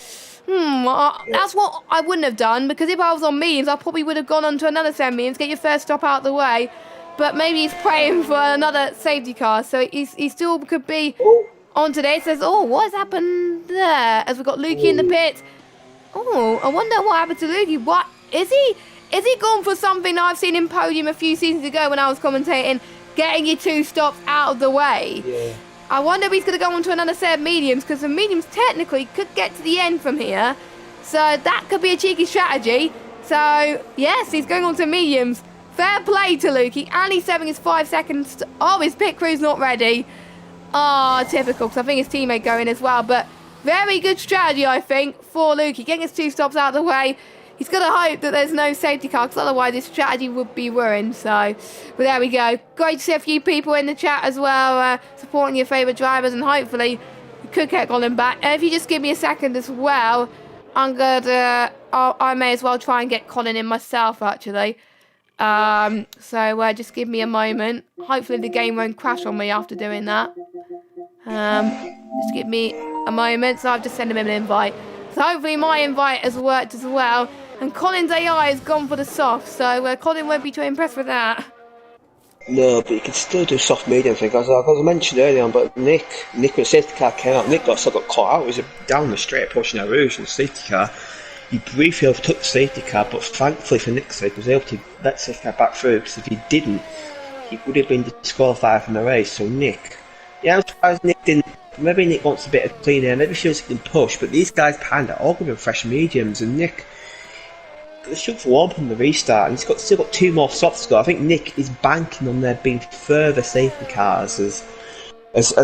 That's what I wouldn't have done, because if I was on mediums, I probably would have gone on to another 7 mediums, get your first stop out of the way. But maybe he's praying for another safety car, so he still could be onto this. Says, what has happened there? As we've got Lukey in the pit. I wonder what happened to Lukey. What is he? Is he gone for something I've seen in podium a few seasons ago when I was commentating, getting your 2 stops out of the way? Yeah. I wonder if he's going to go on to another set of mediums, because the mediums technically could get to the end from here. So that could be a cheeky strategy. So, yes, he's going on to mediums. Fair play to Lukey, and he's saving his 5 seconds. His pit crew's not ready. Typical, because I think his teammate going as well. But very good strategy, I think, for Lukey. Getting his 2 stops out of the way. He's got to hope that there's no safety car, because otherwise his strategy would be ruined. So, but there we go. Great to see a few people in the chat as well, supporting your favourite drivers, and hopefully we could get Colin back. And if you just give me a second as well, I may as well try and get Colin in myself, actually. So just give me a moment. Hopefully the game won't crash on me after doing that. Just give me a moment. So I've just sent him an invite. So hopefully my invite has worked as well. And Colin's AI has gone for the soft. So Colin won't be too impressed with that. No, but you can still do soft medium thing. As I mentioned earlier on, but Nick when the safety car came out, Nick got caught out. He was down the straight approaching our rouge in the safety car. He briefly overtook the safety car, but thankfully for Nick's sake, he was able to let the safety car back through, because if he didn't, he would have been disqualified from the race. So Nick, I'm surprised Nick didn't. Maybe Nick wants a bit of clean air, maybe feels he can push, but these guys behind are all going to be fresh mediums, and Nick, they shoot for 1 from the restart, and he's still got 2 more stops to go. I think Nick is banking on there being further safety cars, as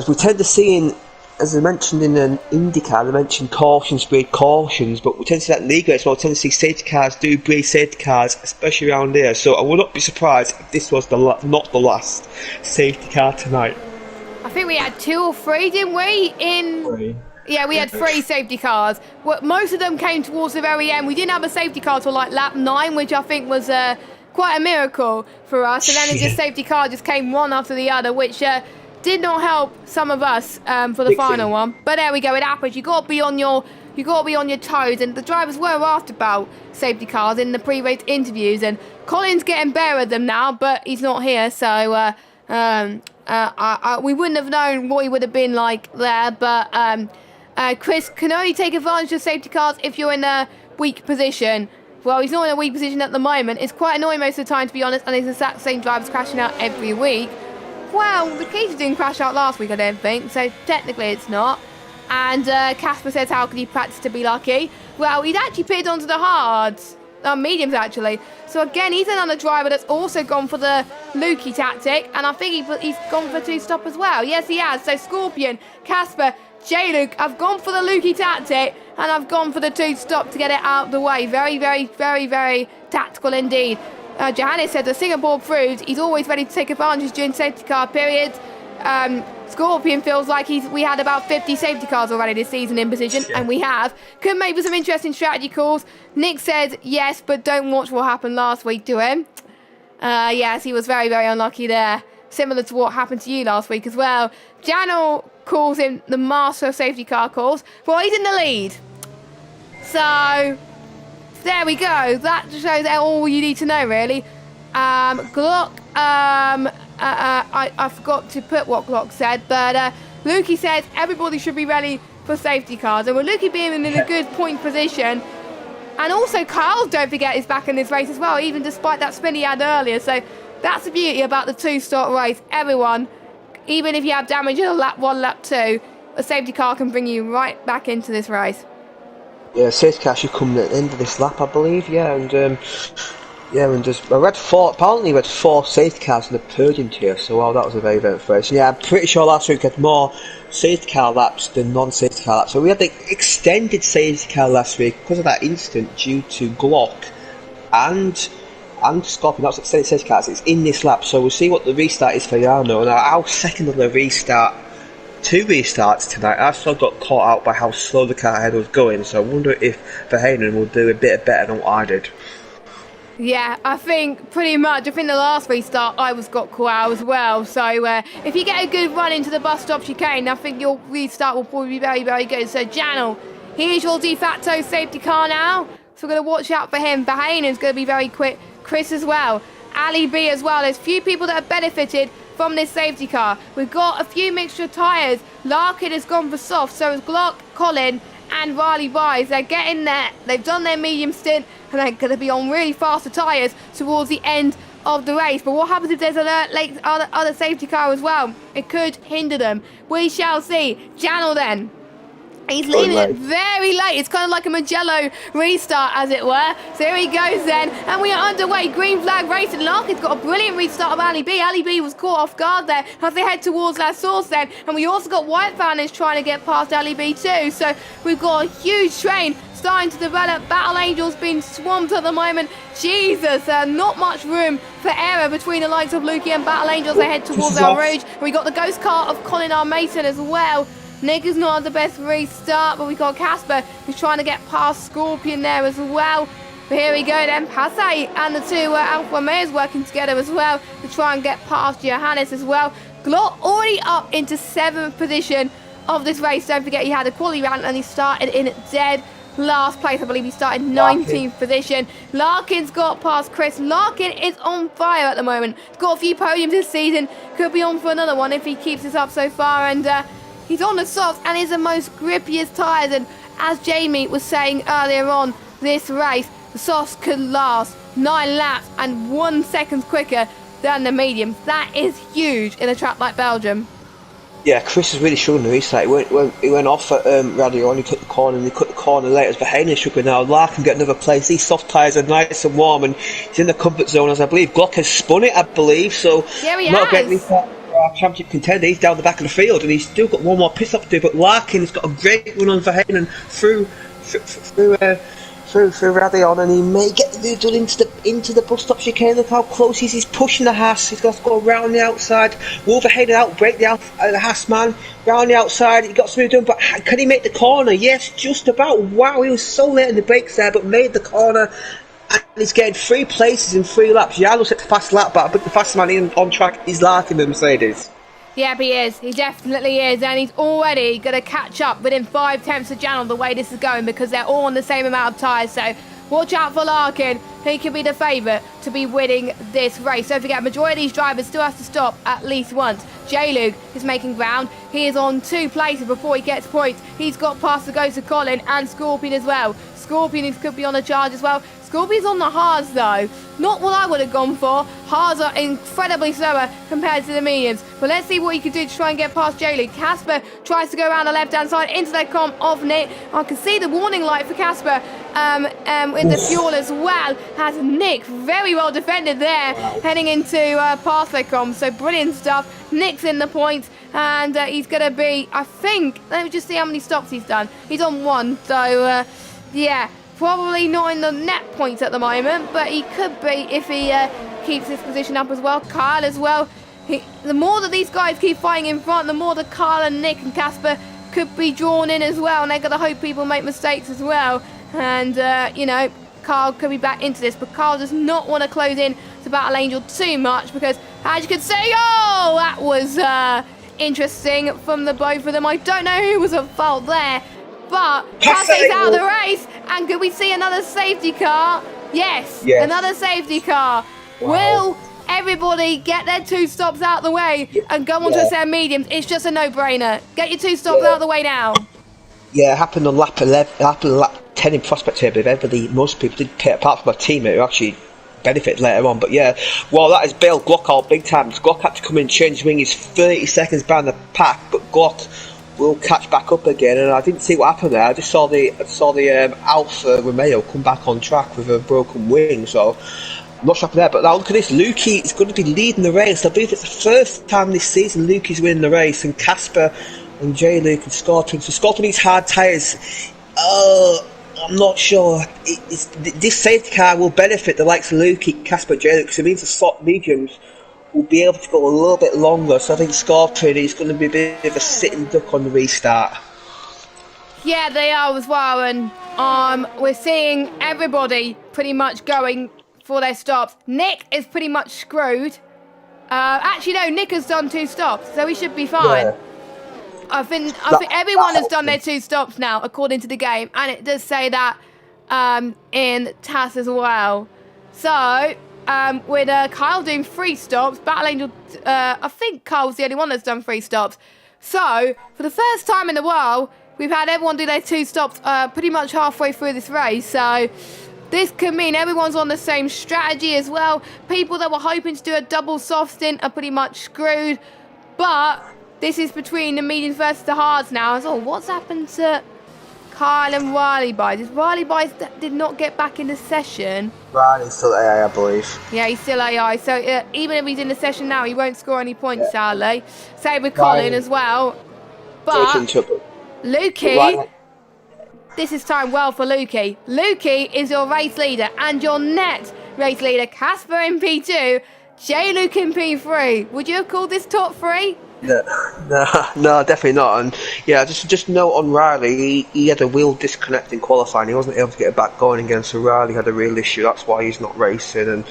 we tend to see in. As I mentioned in an IndyCar, they mentioned cautions breed cautions, but we tend to see that in Liga as well. We tend to see safety cars do breed safety cars, especially around here. So I would not be surprised if this was not the last safety car tonight. I think we had 2 or 3, didn't we? 3. Yeah, we had 3 safety cars. Well, most of them came towards the very end. We didn't have a safety car till like lap 9, which I think was quite a miracle for us. And then the safety car just came one after the other, which did not help some of us for the final one. But there we go, it happens. You got to be on your toes, and the drivers were asked about safety cars in the pre-race interviews, and Colin's getting better at them now, but he's not here, so we wouldn't have known what he would have been like there. But Chris can only take advantage of safety cars if you're in a weak position. Well, he's not in a weak position at the moment. It's quite annoying most of the time, to be honest, and it's the exact same drivers crashing out every week. Well, the Keita didn't crash out last week, I don't think, so technically it's not. And Casper says, how could he practice to be lucky? Well, he'd actually pitted onto the hards mediums actually. So again, he's another driver that's also gone for the Lukey tactic, and I think he's gone for 2-stop as well. Yes, he has. So Scorpion, Casper, J-Luke, I've gone for the Lukey tactic, and I've gone for the 2-stop to get it out of the way. Very, very, very, very tactical indeed. Johannes said that Singapore proves he's always ready to take advantage during safety car periods. Scorpion feels like we had about 50 safety cars already this season in position, and we have. Could make for some interesting strategy calls. Nick says yes, but don't watch what happened last week to him. Yes, he was very, very unlucky there. Similar to what happened to you last week as well. Janel calls him the master of safety car calls. Well, he's in the lead. So, there we go. That shows all you need to know, really. Glock, I forgot to put what Glock said, but Lukey says everybody should be ready for safety cars. And with Lukey being in a good point position, and also Carl, don't forget, is back in this race as well, even despite that spin he had earlier. So that's the beauty about the 2-stop race. Everyone, even if you have damage in lap 1, lap 2, a safety car can bring you right back into this race. Yeah, safety car should come at the end of this lap, I believe. Yeah, and I read 4. Apparently, we had 4 safety cars in the podium tier. So, well, that was a very eventful race. Yeah, I'm pretty sure last week we had more safety car laps than non-safety car laps. So we had the extended safety car last week because of that incident due to Glock and Scorpion. That's extended safety cars. It's in this lap. So we'll see what the restart is for Jarno. Now, our second on the restart. 2 restarts tonight. I still got caught out by how slow the car ahead was going, so I wonder if Verheyen will do a bit better than what I did. Yeah, I think pretty much. I think the last restart I got caught out as well. So if you get a good run into the bus stop chicane, I think your restart will probably be very, very good. So Janel, here's your de facto safety car now. So we're going to watch out for him. Verheyen is going to be very quick. Chris as well. Ali B as well. There's few people that have benefited from this safety car. We've got a few mixture of tyres. Larkin has gone for soft, so has Glock, Colin and Riley Wise. They're getting there. They've done their medium stint and they're going to be on really faster tyres towards the end of the race. But what happens if there's an other safety car as well? It could hinder them. We shall see. Janel then. He's leaving it very late. It's kind of like a Magello restart, as it were. So here he goes then. And we are underway. Green flag racing. Larkin's got a brilliant restart of Ali B. Ali B was caught off guard there as they head towards La Source then. And we also got White Fountains trying to get past Ali B too. So we've got a huge train starting to develop. Battle Angel's being swamped at the moment. Jesus, not much room for error between the likes of Lukey and Battle Angels. They head towards El Rouge. And we got the ghost car of Colin R. Mason as well. Nick is not the best restart, but we got Casper who's trying to get past Scorpion there as well. But here we go then, Passay and the 2 Alfa Romeos working together as well to try and get past Johannes as well. Glot already up into 7th position of this race. Don't forget he had a quality round and he started in dead last place. I believe he started 19th position. Larkin's got past Chris. Larkin is on fire at the moment. He's got a few podiums this season. Could be on for another one if he keeps this up so far. And he's on the softs and is the most grippiest tyres. And as Jamie was saying earlier on this race, the softs could last 9 laps and 1 second quicker than the mediums. That is huge in a track like Belgium. Yeah, Chris is really struggling to restart. He went off at Radio and he took the corner, and he cut the corner later. As Verheyen is struggling now. Larkin get another place. These soft tyres are nice and warm, and he's in the comfort zone, as I believe Glock has spun it, I believe. So, yeah, he not has. getting our championship contender. He's down the back of the field, and he's still got one more pit stop to do. But Larkin's got a great run on Verheyen and through Radion, and he may get the done into the bus stop chicane. Look how close he is. He's pushing the Haas. He's got to go around the outside. Wolverhampton out, break the Haas man round the outside. He got something done, but can he make the corner? Yes, just about. Wow, he was so late in the brakes there, but made the corner. And he's getting 3 places in 3 laps. Yeah, looks like the fast lap, but I think the fastest man on track is Larkin, the Mercedes. Yeah, he is. He definitely is. And he's already going to catch up within 5 tenths of Janel the way this is going, because they're all on the same amount of tyres. So watch out for Larkin. He could be the favourite to be winning this race. Don't forget, majority of these drivers still have to stop at least once. J-Luke is making ground. He is on 2 places before he gets points. He's got past to go to Colin and Scorpion as well. Scorpion could be on a charge as well. Scorpion's on the hards though. Not what I would have gone for. Hards are incredibly slower compared to the mediums. But let's see what he can do to try and get past J-Luke. Casper tries to go around the left-hand side into the comp of Nick. I can see the warning light for Casper with the fuel as well. Has Nick very well defended there, heading into Spa-Francorchamps. So brilliant stuff. Nick's in the points, and he's going to be, I think, let me just see how many stops he's done. He's on 1, so yeah. Probably not in the net points at the moment, but he could be if he keeps his position up as well. Kyle as well. The more that these guys keep fighting in front, the more that Kyle and Nick and Casper could be drawn in as well. And they're going to hope people make mistakes as well. And, you know, Kyle could be back into this. But Kyle does not want to close in to Battle Angel too much because, as you can see, oh, that was interesting from the both of them. I don't know who was at fault there. But Cassie's out of the race, and could we see another safety car? Yes. Another safety car. Wow. Will everybody get their 2 stops out of the way and go on to a set of mediums? It's just a no-brainer. Get your 2 stops out of the way now. Yeah, it happened on lap 11, happened on lap 10 in Prospect here, but most people did pay, apart from my teammate who actually benefited later on. But yeah, well, that is bailed Glock out big time. Glock had to come in and change wing. He's 30 seconds behind the pack, but Glock will catch back up again, and I didn't see what happened there. I just saw the Alfa Romeo come back on track with a broken wing, so I'm not sure there. But now look at this, Lukey is going to be leading the race. I believe it's the first time this season Lukey's winning the race, and Casper and J-Luke and Scorpion. So Scorpion needs hard tyres. I'm not sure. This safety car will benefit the likes of Lukey, Casper, J-Luke, because it means the slot mediums will be able to go a little bit longer, so I think Scorpion is going to be a bit of a sitting duck on the restart. Yeah, they are as well, and we're seeing everybody pretty much going for their stops. Nick is pretty much screwed. Actually, no, Nick has done 2 stops, so he should be fine. Yeah. I think everyone has done their 2 stops now, according to the game, and it does say that in TAS as well. So with Kyle doing 3 stops, Battle Angel, I think Kyle's the only one that's done 3 stops. So, for the first time in a while, we've had everyone do their 2 stops pretty much halfway through this race. So, this could mean everyone's on the same strategy as well. People that were hoping to do a double soft stint are pretty much screwed. But, this is between the mediums versus the hards now. So, what's happened to Kyle and Riley Bies? Riley Bies did not get back in the session. Riley's still AI, I believe. Yeah, he's still AI. So even if he's in the session now, he won't score any points, sadly. Same with Colin as well. But Lukey, this is time well for Lukey. Lukey is your race leader and your net race leader. Casper in P2, J-Luke in P3. Would you have called this top 3? No, definitely not. And yeah, just note on Riley, he had a wheel disconnect in qualifying. He wasn't able to get it back going again, so Riley had a real issue. That's why he's not racing. And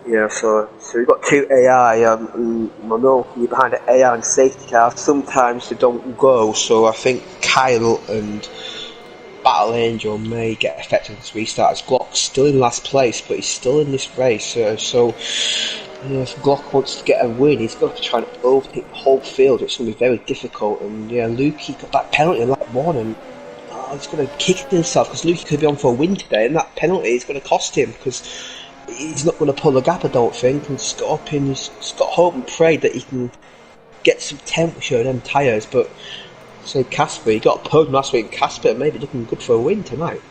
yeah, so we've got 2 AI, and I know you're behind an AI and safety car. Sometimes they don't go, so I think Kyle and Battle Angel may get affected this restart. As Glock's still in last place, but he's still in this race, so if Glock wants to get a win, he's got to try and overtake the whole field. It's going to be very difficult. And yeah, Lukey got that penalty in lap 1, and he's going to kick himself because Lukey could be on for a win today, and that penalty is going to cost him because he's not going to pull the gap, I don't think. And Scorpion's got hope and pray that he can get some temperature in them tyres. But say Casper, he got a podium last week. Casper maybe looking good for a win tonight.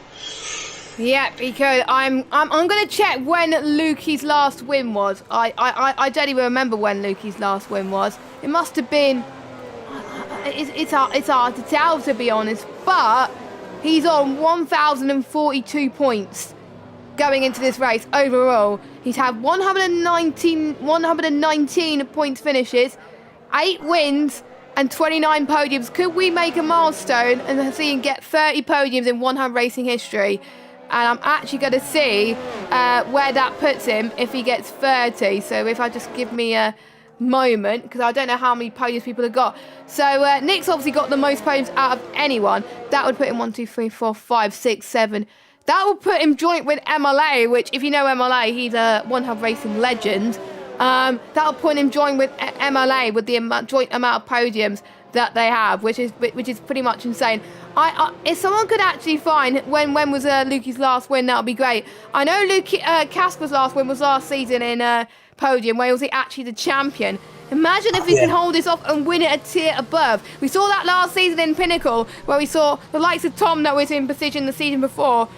Yeah, because I'm going to check when Lukey's last win was. I don't even remember when Lukey's last win was. It must have been. It's hard to tell, to be honest. But he's on 1,042 points going into this race overall. He's had 119 points finishes, 8 wins, and 29 podiums. Could we make a milestone and see him get 30 podiums in 100 racing history? And I'm actually going to see where that puts him if he gets 30. So if I just give me a moment, because I don't know how many podiums people have got. So Nick's obviously got the most podiums out of anyone. That would put him 1, 2, 3, 4, 5, 6, 7. That would put him joint with MLA, which if you know MLA, he's a 100 racing legend. That'll put him joint with MLA with the joint amount of podiums that they have, which is pretty much insane. If someone could actually find when was Lukey's last win, that would be great. I know Casper's last win was last season in podium, where he was actually the champion. Imagine if he can hold this off and win it a tier above. We saw that last season in Pinnacle, where we saw the likes of Tom that was in position the season before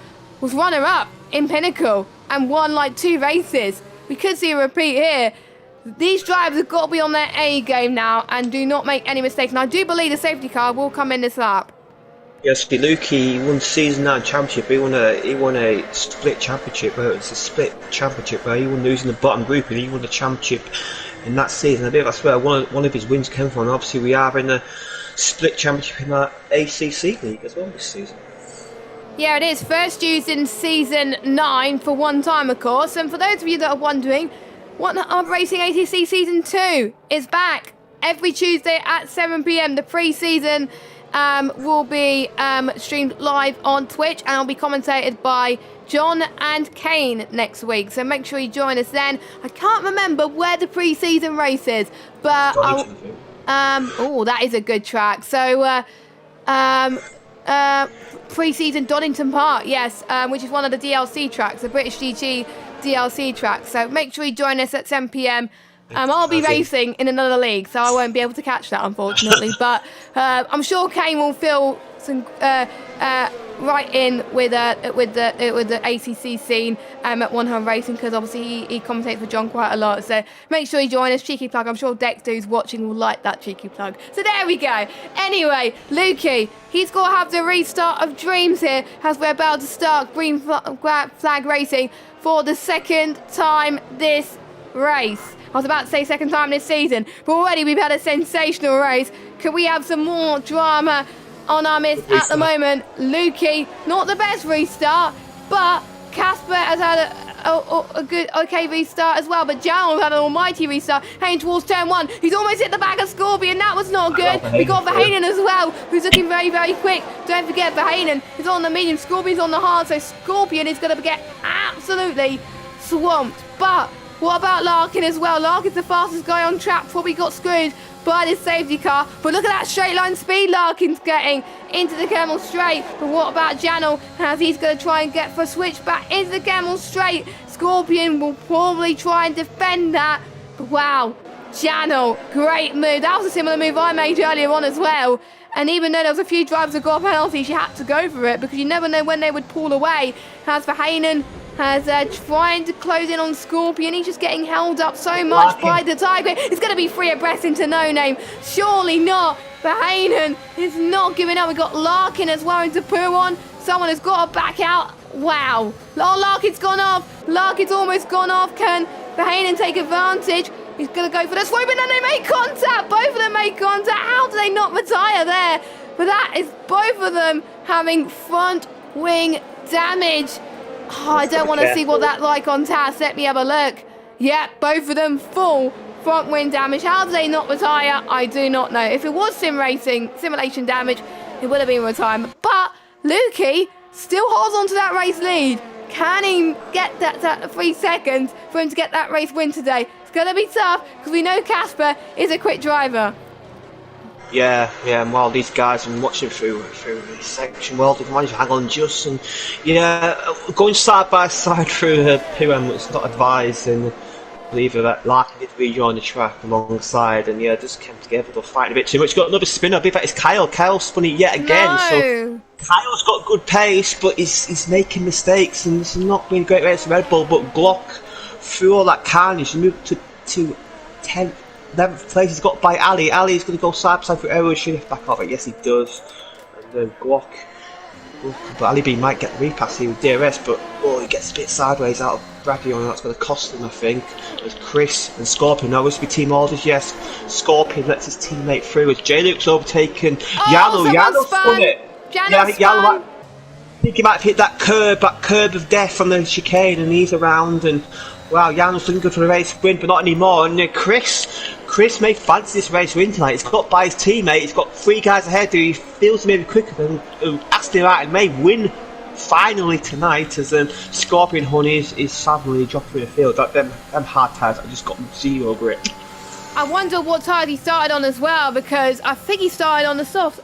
was runner-up in Pinnacle and won like 2 races. We could see a repeat here. These drivers have got to be on their A game now and do not make any mistakes. And I do believe the safety car will come in this lap. Yes, Lukey won season 9 championship. He won a split championship. It's a split championship where he won losing the bottom group and he won the championship in that season. I think that's where one of his wins came from. And obviously, we are in a split championship in our ACC League as well this season. Yeah, it is. First used in season 9 for one time, of course. And for those of you that are wondering, What Up Racing ACC season 2 is back every Tuesday at 7 p.m. The pre-season will be streamed live on Twitch and will be commentated by John and Kane next week. So make sure you join us then. I can't remember where the pre-season race is, but that is a good track. So pre-season Donington Park, yes, which is one of the DLC tracks, the British GT DLC track. So make sure you join us at 7 p.m. I'll be racing in another league, so I won't be able to catch that, unfortunately. But I'm sure Kane will feel some right in with the ACC scene at One Home Racing, because obviously he commentates for John quite a lot. So make sure you join us. Cheeky plug. I'm sure Dexter, who's watching, will like that cheeky plug. So there we go. Anyway, Lukey, he's got to have the restart of dreams here as we're about to start green flag racing for the second time this race. I was about to say second time this season, but already we've had a sensational race. Could we have some more drama on our midst at the moment? Lukey, not the best restart, but Casper has had a good, okay restart as well. But Jan had an almighty restart, heading towards turn 1. He's almost hit the back of Scorpion. That was not good. We got Verhaenen as well, who's looking very, very quick. Don't forget, Verhaenen is on the medium, Scorpion's on the hard, so Scorpion is going to get absolutely swamped. But what about Larkin as well? Larkin's the fastest guy on track before we got screwed by this safety car. But look at that straight line speed Larkin's getting into the Camel Straight. But what about Janel, as he's going to try and get for a switch back into the Camel Straight? Scorpion will probably try and defend that. But wow, Janel, great move. That was a similar move I made earlier on as well. And even though there was a few drivers that got penalties, you had to go for it because you never know when they would pull away. As for Verhaenen, has trying to close in on Scorpion. He's just getting held up so much by the Tiger. It's going to be free abreast into No Name. Surely not. Verhaenen is not giving up. We've got Larkin as well into Pouron. Someone has got to back out. Wow. Oh, Larkin's gone off. Larkin's almost gone off. Can Verhaenen take advantage? He's going to go for the swoop, and then they make contact. Both of them make contact. How do they not retire there? But that is both of them having front wing damage. Oh, I don't want to see what that's like on TAS. Let me have a look. Yeah, both of them full front wing damage. How do they not retire? I do not know. If it was simulation damage, it would have been retirement. But Lukey still holds on to that race lead. Can he get that 3 seconds for him to get that race win today? It's going to be tough because we know Casper is a quick driver. Yeah, and while these guys are watching through this section, well, they've managed to hang on just, and going side by side through the PM was not advised, and I believe that Larkin did rejoin the track alongside, and just came together. They're fighting a bit too much. Got another spinner. I believe that is Kyle. Kyle spun it yet again. No. So Kyle's got good pace, but he's making mistakes, and it's not been a great race for Red Bull. But Glock, through all that carnage, moved to 10th. 11th place. He's got by Ali. Ali is going to go side by side for Aero Shift back off it. Yes, he does. And then Glock. But Ali B might get the repass here with DRS, but he gets a bit sideways out of Bradley, and that's going to cost him, I think. There's Chris and Scorpion. Now, this will be team orders. Yes, Scorpion lets his teammate through as J-Luke's overtaken. Yano spun it. Yano, I think he might have hit that curb of death on the chicane, and he's around, and wow, Yano's looking good for the race win, but not anymore. And Chris may fancy this race win tonight. He's got by his teammate. He's got 3 guys ahead who he feels maybe quicker than who asked him out and may win finally tonight, as Scorpion Honey is sadly dropping the field. Them hard tyres have just got zero grip. I wonder what tyre he started on as well, because I think he started on the soft.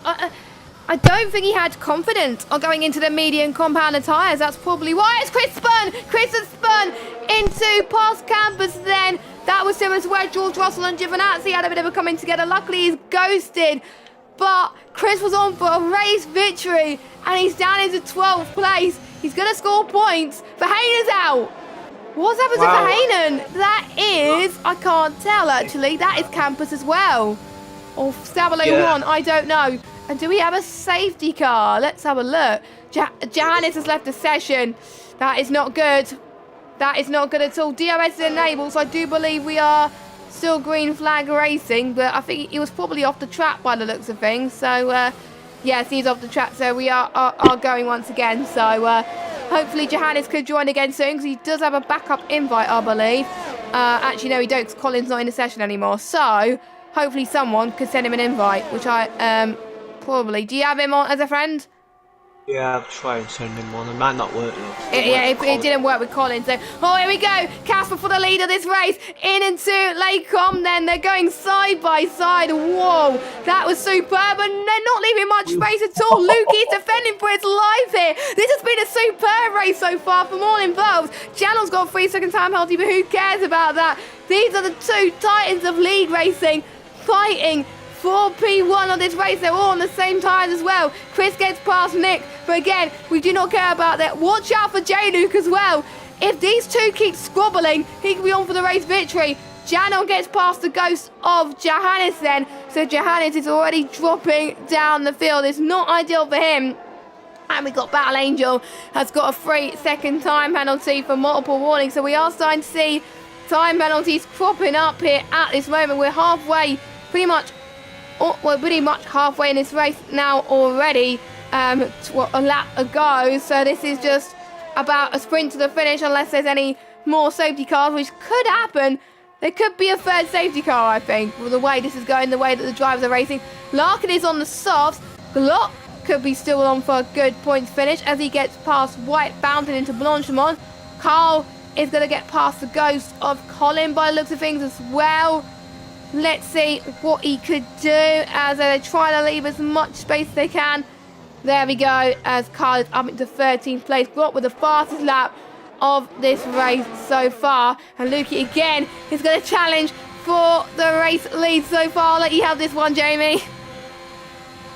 I don't think he had confidence on going into the medium compounder tyres. That's probably why. It's Chris spun. Chris has spun into past Campus then. That was similar to where George Russell and Giovinazzi had a bit of a coming together. Luckily, he's ghosted. But Chris was on for a race victory, and he's down into 12th place. He's going to score points. Verheijen's out. What's happened to Verheyen? That is, I can't tell actually. That is Campus as well. Or Stabilo 1, I don't know. And do we have a safety car? Let's have a look. Johannes has left the session. That is not good. That is not good at all. DRS is enabled, so I do believe we are still green flag racing, but I think he was probably off the track by the looks of things. So, yes, he's off the track, so we are going once again. So, hopefully Johannes could join again soon, because he does have a backup invite, I believe. Actually, no, he don't, because Colin's not in the session anymore. So, hopefully someone could send him an invite, which I... Probably. Do you have him on as a friend? Yeah, I'll try and send him one. It might not work though. It didn't work with Colin. So, here we go. Casper for the lead of this race. In into Lacombe then. They're going side by side. Whoa. That was superb. And they're not leaving much space at all. Lukey's defending for his life here. This has been a superb race so far from all involved. Channel's got 3-second time penalty, but who cares about that? These are the two titans of league racing fighting for P1 on this race. They're all on the same tyres as well. Chris gets past Nick, but again, we do not care about that. Watch out for J-Luke as well. If these two keep squabbling, he can be on for the race victory. Janon gets past the ghost of Johannes then, so Johannes is already dropping down the field. It's not ideal for him. And we got Battle Angel has got a 3-second time penalty for multiple warnings, so we are starting to see time penalties cropping up here at this moment. We're halfway, pretty much halfway in this race now already, a lap ago. So this is just about a sprint to the finish, unless there's any more safety cars, which could happen. There could be a third safety car, I think, with the way this is going, the way that the drivers are racing. Larkin is on the softs. Glock could be still on for a good points finish as he gets past White, bounding into Blanchimont. Carl is going to get past the ghost of Colin by the looks of things as well. Let's see what he could do as they're trying to leave as much space as they can. There we go, as Carl is up into 13th place. Glock with the fastest lap of this race so far. And Lukey again is going to challenge for the race lead so far. I'll let you have this one, Jamie.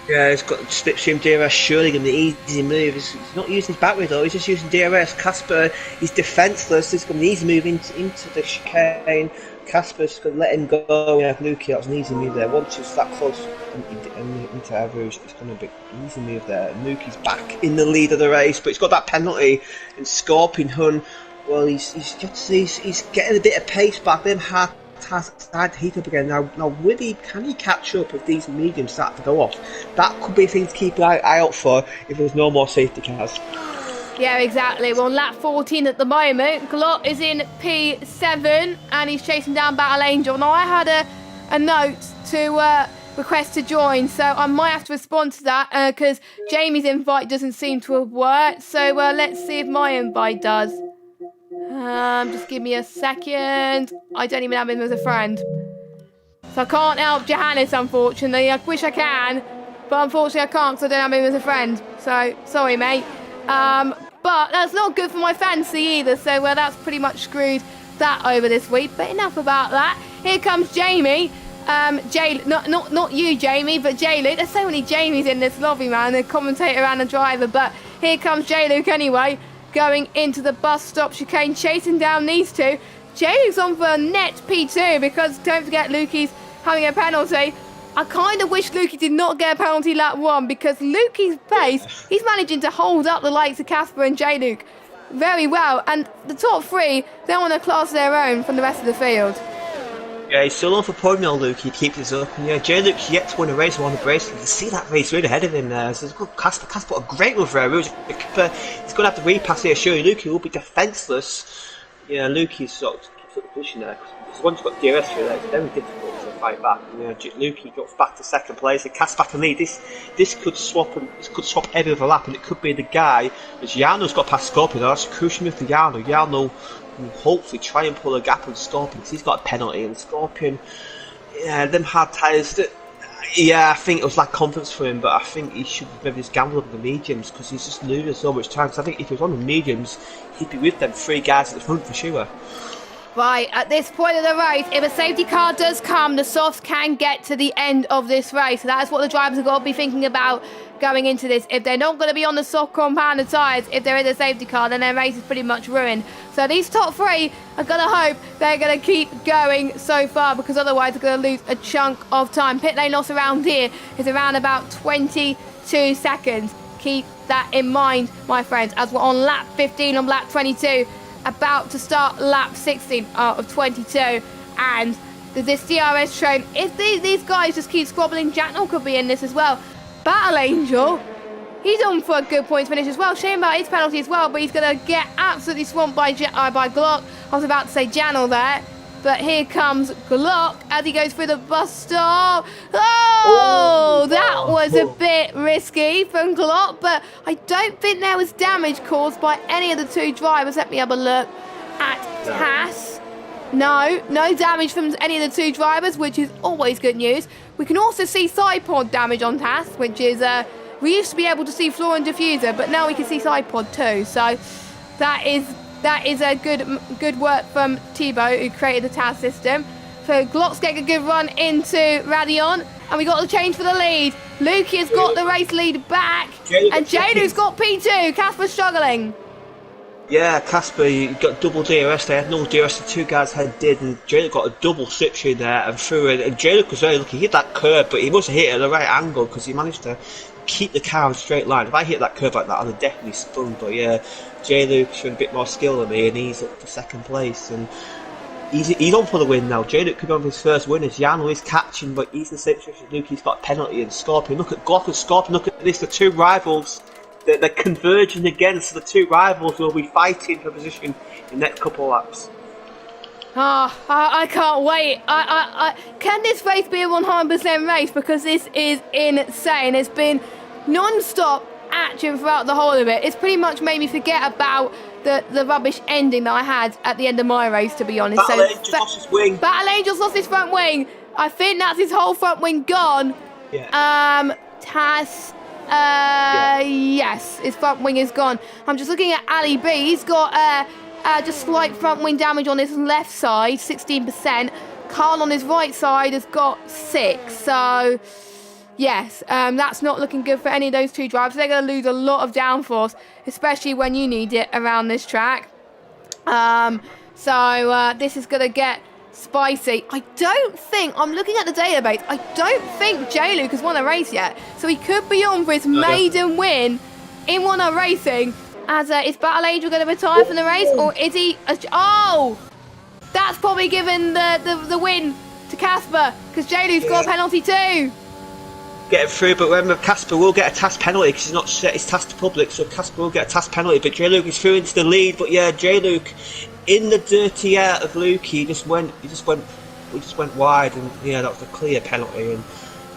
Yeah, he's got slipstream DRS, surely going to be an easy move. He's not using his battery though, he's just using DRS. Casper, he's defenceless, this is going to be an easy move into the chicane. Casper's going to let him go. Yeah, Lukey, that was an easy move there. Once it's that close into Average, it's going to be an easy move there. And Lukey's back in the lead of the race, but he's got that penalty. And Scorpion Hun, well, he's getting a bit of pace back. Them hard to heat up again. Now will he, can he catch up if these mediums start to go off? That could be a thing to keep an eye out for if there's no more safety cars. Yeah, exactly. We're on lap 14 at the moment. Glock is in P7 and he's chasing down Battle Angel. Now, I had a note to request to join, so I might have to respond to that because Jamie's invite doesn't seem to have worked. So let's see if my invite does. Just give me a second. I don't even have him as a friend. So I can't help Johannes, unfortunately. I wish I can, but unfortunately I can't because I don't have him as a friend. So, sorry, mate. But that's not good for my fantasy either, so that's pretty much screwed that over this week. But enough about that. Here comes Jamie. Not you, Jamie, but J-Luke. There's so many Jamies in this lobby, man. The commentator and the driver. But here comes J-Luke anyway, going into the bus stop chicane, chasing down these two. J-Luke's on for a net P2 because don't forget Lukey's having a penalty. I kind of wish Lukey did not get a penalty lap 1 because Lukey's pace, he's managing to hold up the likes of Casper and J-Luke very well. And the top three, they're on a class of their own from the rest of the field. Yeah, he's still on for podium now, Luke. He keeps this up. And yeah, J-Luke's yet to win a race on the bracelet. You can see that race right ahead of him there. So it's good. Casper put a great move there. He's going to have to repass here. Surely Lukey will be defenceless. Yeah, Lukey's sort of keeps up the position there. Because once you've got DRS through there, it's very difficult to fight back. Lukey drops back to second place and Casper back in lead. This could swap every other lap, and it could be the guy. As Jarno's got past Scorpion, that's a crucial move for Jarno. Jarno will hopefully try and pull a gap on Scorpion because he's got a penalty, and Scorpion, them hard tyres. I think it was like confidence for him, but I think he should maybe just gamble on the mediums because he's just losing so much time. So I think if he was on the mediums, he'd be with them 3 guys at the front for sure. Right, at this point of the race, if a safety car does come, the softs can get to the end of this race. So that's what the drivers have got to be thinking about going into this. If they're not going to be on the soft compounded tyres, if there is a safety car, then their race is pretty much ruined. So these top 3 are going to hope they're going to keep going so far, because otherwise they're going to lose a chunk of time. Pit lane loss around here is around about 22 seconds. Keep that in mind, my friends, as we're on lap 15 on lap 22. About to start lap 16 out of 22, and this DRS train, if these guys just keep squabbling, Jacknall could be in this as well. Battle Angel, he's on for a good points finish as well. Shame about his penalty as well, but he's going to get absolutely swamped by Glock. I was about to say Jacknall there, but here comes Glock as he goes through the bus stop. Oh, that was a bit risky from Glock, but I don't think there was damage caused by any of the 2 drivers. Let me have a look at TAS. No damage from any of the 2 drivers, which is always good news. We can also see side pod damage on TAS, which is, we used to be able to see floor and diffuser, but now we can see side pod too. So that is a good work from Thibaut, who created the TAS system. So Glock's getting a good run into Radion, and we got the change for the lead. Lukey has got the race lead back, and Jadu's got P2. Casper's struggling. Yeah, Casper, you got double DRS. They had no DRS. The 2 guys did, and Jadu got a double slipstream there and threw it. And Jadu was very lucky. He hit that curve, but he must have hit it at the right angle because he managed to keep the car in a straight line. If I hit that curve like that, I'd have definitely spun. But yeah, J-Luke showed a bit more skill than me, and he's up for second place. And he's on for the win now. J-Luke could be on for his first win as Jarno is catching, but he's in the same situation as Luke. He's got a penalty, and Scorpion. Look at Glock and Scorpion. Look at this, the 2 rivals. They're converging again, so the 2 rivals will be fighting for position in the next couple of laps. I can't wait. Can this race be a 100% race? Because this is insane. It's been non-stop action throughout the whole of it. It's pretty much made me forget about the rubbish ending that I had at the end of my race, to be honest. Battle Angel's lost his wing. Battle Angel's lost his front wing. I think that's his whole front wing gone. Yeah. Tas... Yes, his front wing is gone. I'm just looking at Ali B. He's got just slight front wing damage on his left side, 16%. Carl on his right side has got 6. So, yes, that's not looking good for any of those 2 drivers. They're going to lose a lot of downforce, especially when you need it around this track. So this is going to get spicy. I don't think, I'm looking at the database, I don't think J-Luke has won a race yet. So he could be on for his maiden win in 1-hour racing. As is Battle Angel going to retire from the race, or is he? Oh, that's probably given the win to Casper, because J-Luke's got a penalty too. Get him through, but remember, Casper will get a TAS penalty because he's not set his TAS to public, so Casper will get a TAS penalty. But J-Luke is through into the lead. But yeah, J-Luke in the dirty air of Luke, he just went wide, and yeah, that was a clear penalty. And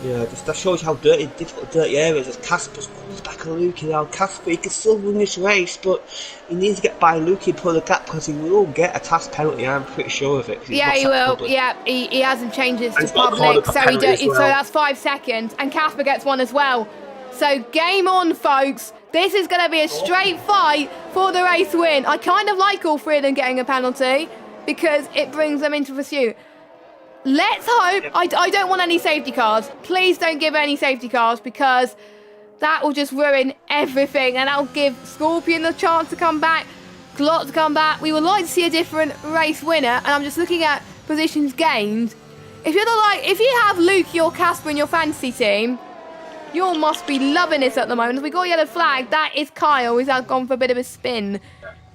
yeah, that shows you how difficult dirty air is. As Casper's back on Luke now. Casper, he can still win this race, but he needs to get by Luke and pull the gap because he will get a TAS penalty. I'm pretty sure of it. Yeah, he will. Public. Yeah, he hasn't changed his to public, so he don't. So that's 5 seconds, and Casper gets 1 as well. So game on, folks. This is going to be a straight fight for the race win. I kind of like all 3 of them getting a penalty because it brings them into pursuit. Let's hope. I don't want any safety cars. Please don't give any safety cars, because that will just ruin everything, and that'll give Scorpion the chance to come back, Glot to come back. We would like to see a different race winner, and I'm just looking at positions gained. If you have Luke or Casper in your fantasy team, you must be loving this at the moment. We got a yellow flag. That is Kyle, who's gone for a bit of a spin.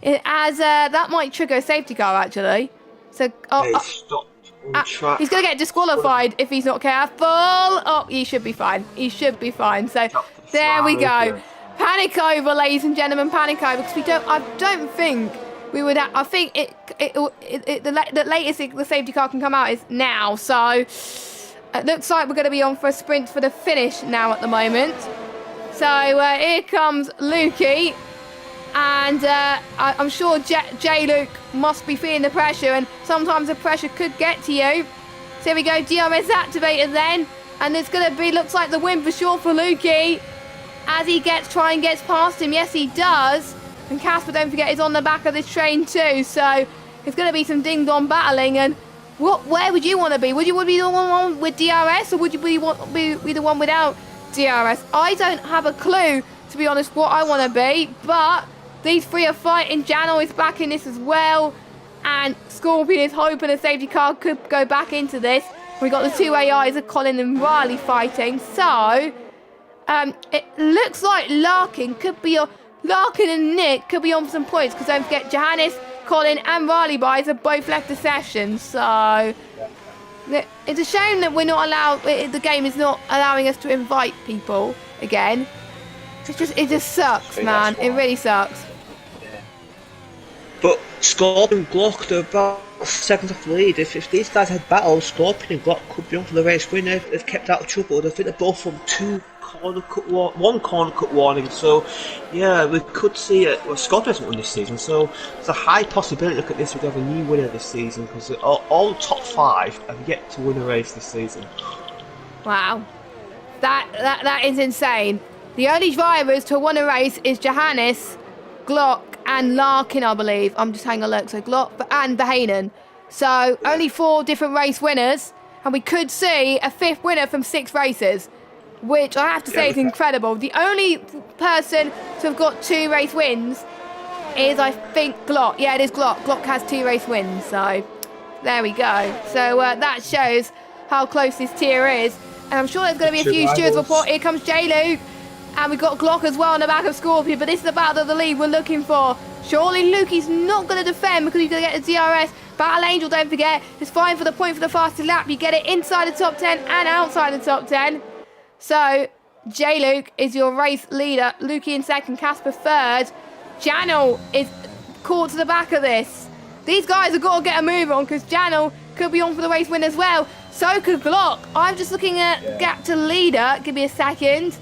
That might trigger a safety car, actually. So, he's going to get disqualified if he's not careful. Oh, he should be fine. He should be fine. So, there we go. Panic over, ladies and gentlemen. Panic over, because I don't think we would. I think the latest the safety car can come out is now. So, It looks like we're going to be on for a sprint for the finish now at the moment. So here comes Lukey. And I'm sure J-Luke must be feeling the pressure, and sometimes the pressure could get to you. So here we go, DRS activated then. And it's going to be, looks like the win for sure for Lukey. As he try and gets past him. Yes, he does. And Casper, don't forget, is on the back of this train too. So it's going to be some ding-dong battling. And where would you want to be? Would you want to be the one with DRS, or would you be the one without DRS? I don't have a clue, to be honest, what I want to be. But these three are fighting. Jano is back in this as well. And Scorpion is hoping a safety car could go back into this. We got the two AIs of Colin and Riley fighting. So it looks like Larkin and Nick could be on for some points, because don't forget Johannes, Colin and Riley Buys have both left the session. So it's a shame that we're not allowed. The game is not allowing us to invite people again. It just sucks, man. It really sucks. But Scorpion and Glock, they're about seconds off the lead. If these guys had battles, Scorpion and Glock could be on for the race win. They've kept out of trouble. I think they're both from one corner cut warning. So, yeah, we could see it. Well, Scorpion hasn't won this season, so there's a high possibility. Look at this, we could have a new winner this season, because all top 5 have yet to win a race this season. Wow, that is insane. The only drivers to win a race is Johannes, Glock, and Larkin, I believe. I'm just having a look. So Glock and Behanen. So only 4 different race winners, and we could see a 5th winner from 6 races, which I have to say is incredible. The only person to have got 2 race wins is, I think, Glock. Yeah, it is Glock. Glock has 2 race wins. So there we go. So that shows how close this tier is. And I'm sure there's going to be a few stewards report. Here comes J-Luke. And we've got Glock as well on the back of Scorpion. But this is the battle of the lead we're looking for. Surely Lukey's not going to defend, because he's going to get the DRS. Battle Angel, don't forget, is fine for the point for the fastest lap. You get it inside the top 10 and outside the top 10. So J-Luke is your race leader. Lukey in second, Casper third. Janel is caught to the back of this. These guys have got to get a move on, because Janel could be on for the race win as well. So could Glock. I'm just looking at gap to leader. Give me a second.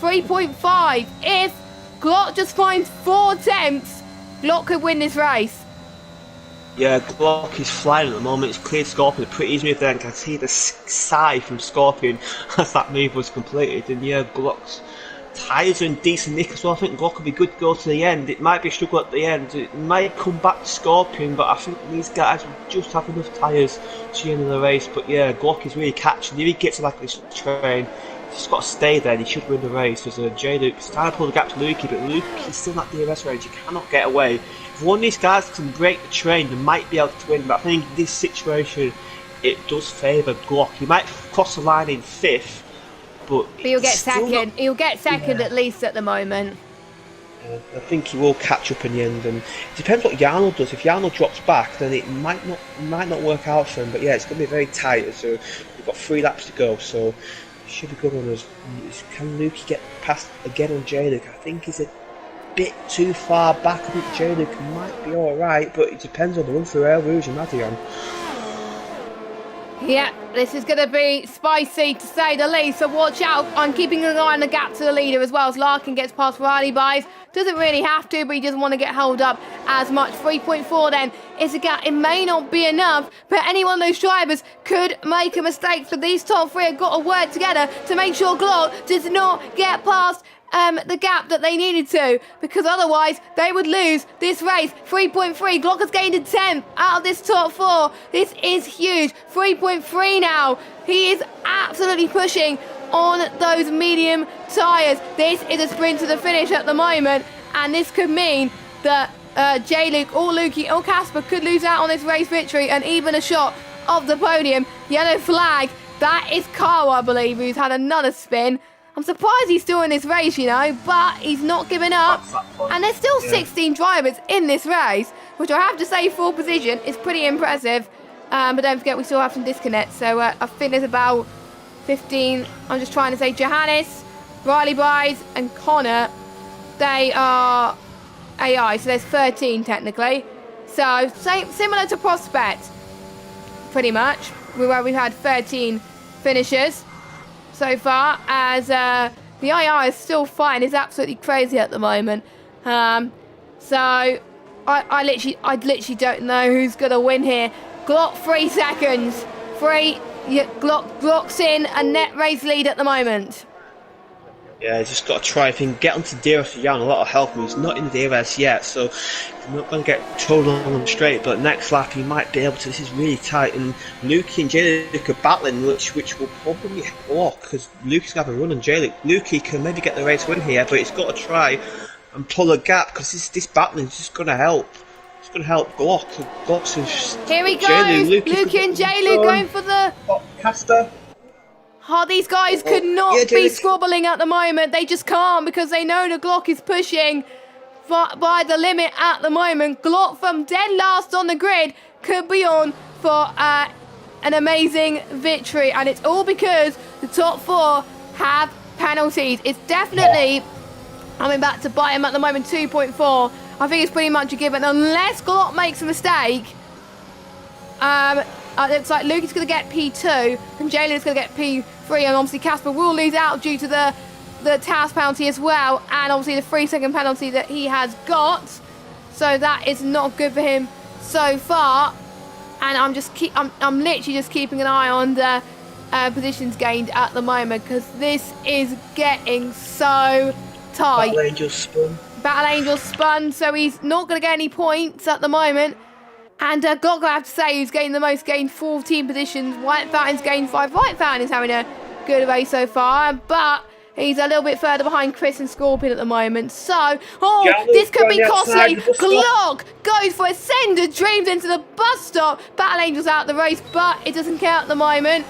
3.5. If Glock just finds 4 attempts, Glock could win this race. Yeah, Glock is flying at the moment. It's cleared Scorpion. A pretty easy move there, and can see the sigh from Scorpion as that move was completed. And yeah, Glock's tyres are in decent nick as well. I think Glock will be good to go to the end. It might be a struggle at the end. It might come back to Scorpion, but I think these guys will just have enough tyres to the end of the race. But yeah, Glock is really catching. If he gets like this train, he's just got to stay there, and he should win the race. There's J-Luke trying to pull the gap to Lukey, but Lukey is still in that DRS range. He cannot get away. If one of these guys can break the train, they might be able to win, but I think in this situation it does favour Glock. He might cross the line in 5th, but he'll get second. He'll get second at least at the moment. I think he will catch up in the end, and it depends what Jarno does. If Jarno drops back, then it might not work out for him. But yeah, it's going to be very tight. So we've got 3 laps to go, so it should be good on us. Can Lukey get past again on J-Luke? I think he's a bit too far back. I think J-Luke might be alright, but it depends on the run through Air Rouge and Madion. Yeah, this is going to be spicy to say the least, so watch out. I'm keeping an eye on the gap to the leader as well, as Larkin gets past Riley Buys. Doesn't really have to, but he doesn't want to get held up as much. 3.4 then is a gap. It may not be enough, but any one of those drivers could make a mistake. So these top 3 have got to work together to make sure Glock does not get past the gap that they needed to, because otherwise they would lose this race. 3.3, Glock has gained a 10th out of this top 4. This is huge. 3.3 now. He is absolutely pushing on those medium tyres. This is a sprint to the finish at the moment, and this could mean that J-Luke or Lukey or Casper could lose out on this race victory and even a shot of the podium. Yellow flag. That is Carl, I believe, who's had another spin. I'm surprised he's still in this race, you know, but he's not giving up. And there's still 16 drivers in this race, which I have to say, for position is pretty impressive. But don't forget, we still have some disconnects. So I think there's about 15. I'm just trying to say Johannes, Riley Buys, and Connor. They are AI, so there's 13 technically. So similar to Prospect, pretty much, where we've had 13 finishers so far, as the IR is still fighting. It's absolutely crazy at the moment. So I literally don't know who's gonna win here. Glock 3 seconds. Glock's in a net race lead at the moment. Yeah, he's just got to try if he can get onto DRS Jan. A lot of help him. He's not in the DRS yet, so he's not going to get told on him straight. But next lap, he might be able to. This is really tight, and Lukey and Jayluke are battling, which will probably block because Lukey's going to have a run on Jayluke. Lukey can maybe get the race win here, but he's got to try and pull a gap because this battling is just going to help. It's going to help Glock. Here he goes. Lukey and Jayluke going for the caster. Oh, these guys could not be squabbling at the moment. They just can't because they know the Glock is pushing by the limit at the moment. Glock from dead last on the grid could be on for an amazing victory. And it's all because the top 4 have penalties. It's definitely coming back to bite him at the moment, 2.4. I think it's pretty much a given. Unless Glock makes a mistake, it looks like Luke is going to get P2 and Jalen is going to get P3, and obviously Casper will lose out due to the task penalty as well, and obviously the 3-second penalty that he has got. So that is not good for him so far. And I'm literally just keeping an eye on the positions gained at the moment because this is getting so tight. Battle Angel spun, so he's not going to get any points at the moment. And Glock, I have to say, who's gained the most, gained 14 positions. White Fountain's gained 5. White Fountain is having a good race so far, but he's a little bit further behind Chris and Scorpion at the moment. So, this could be costly. Glock goes for a sender, dreams into the bus stop. Battle Angel's out the race, but it doesn't count at the moment.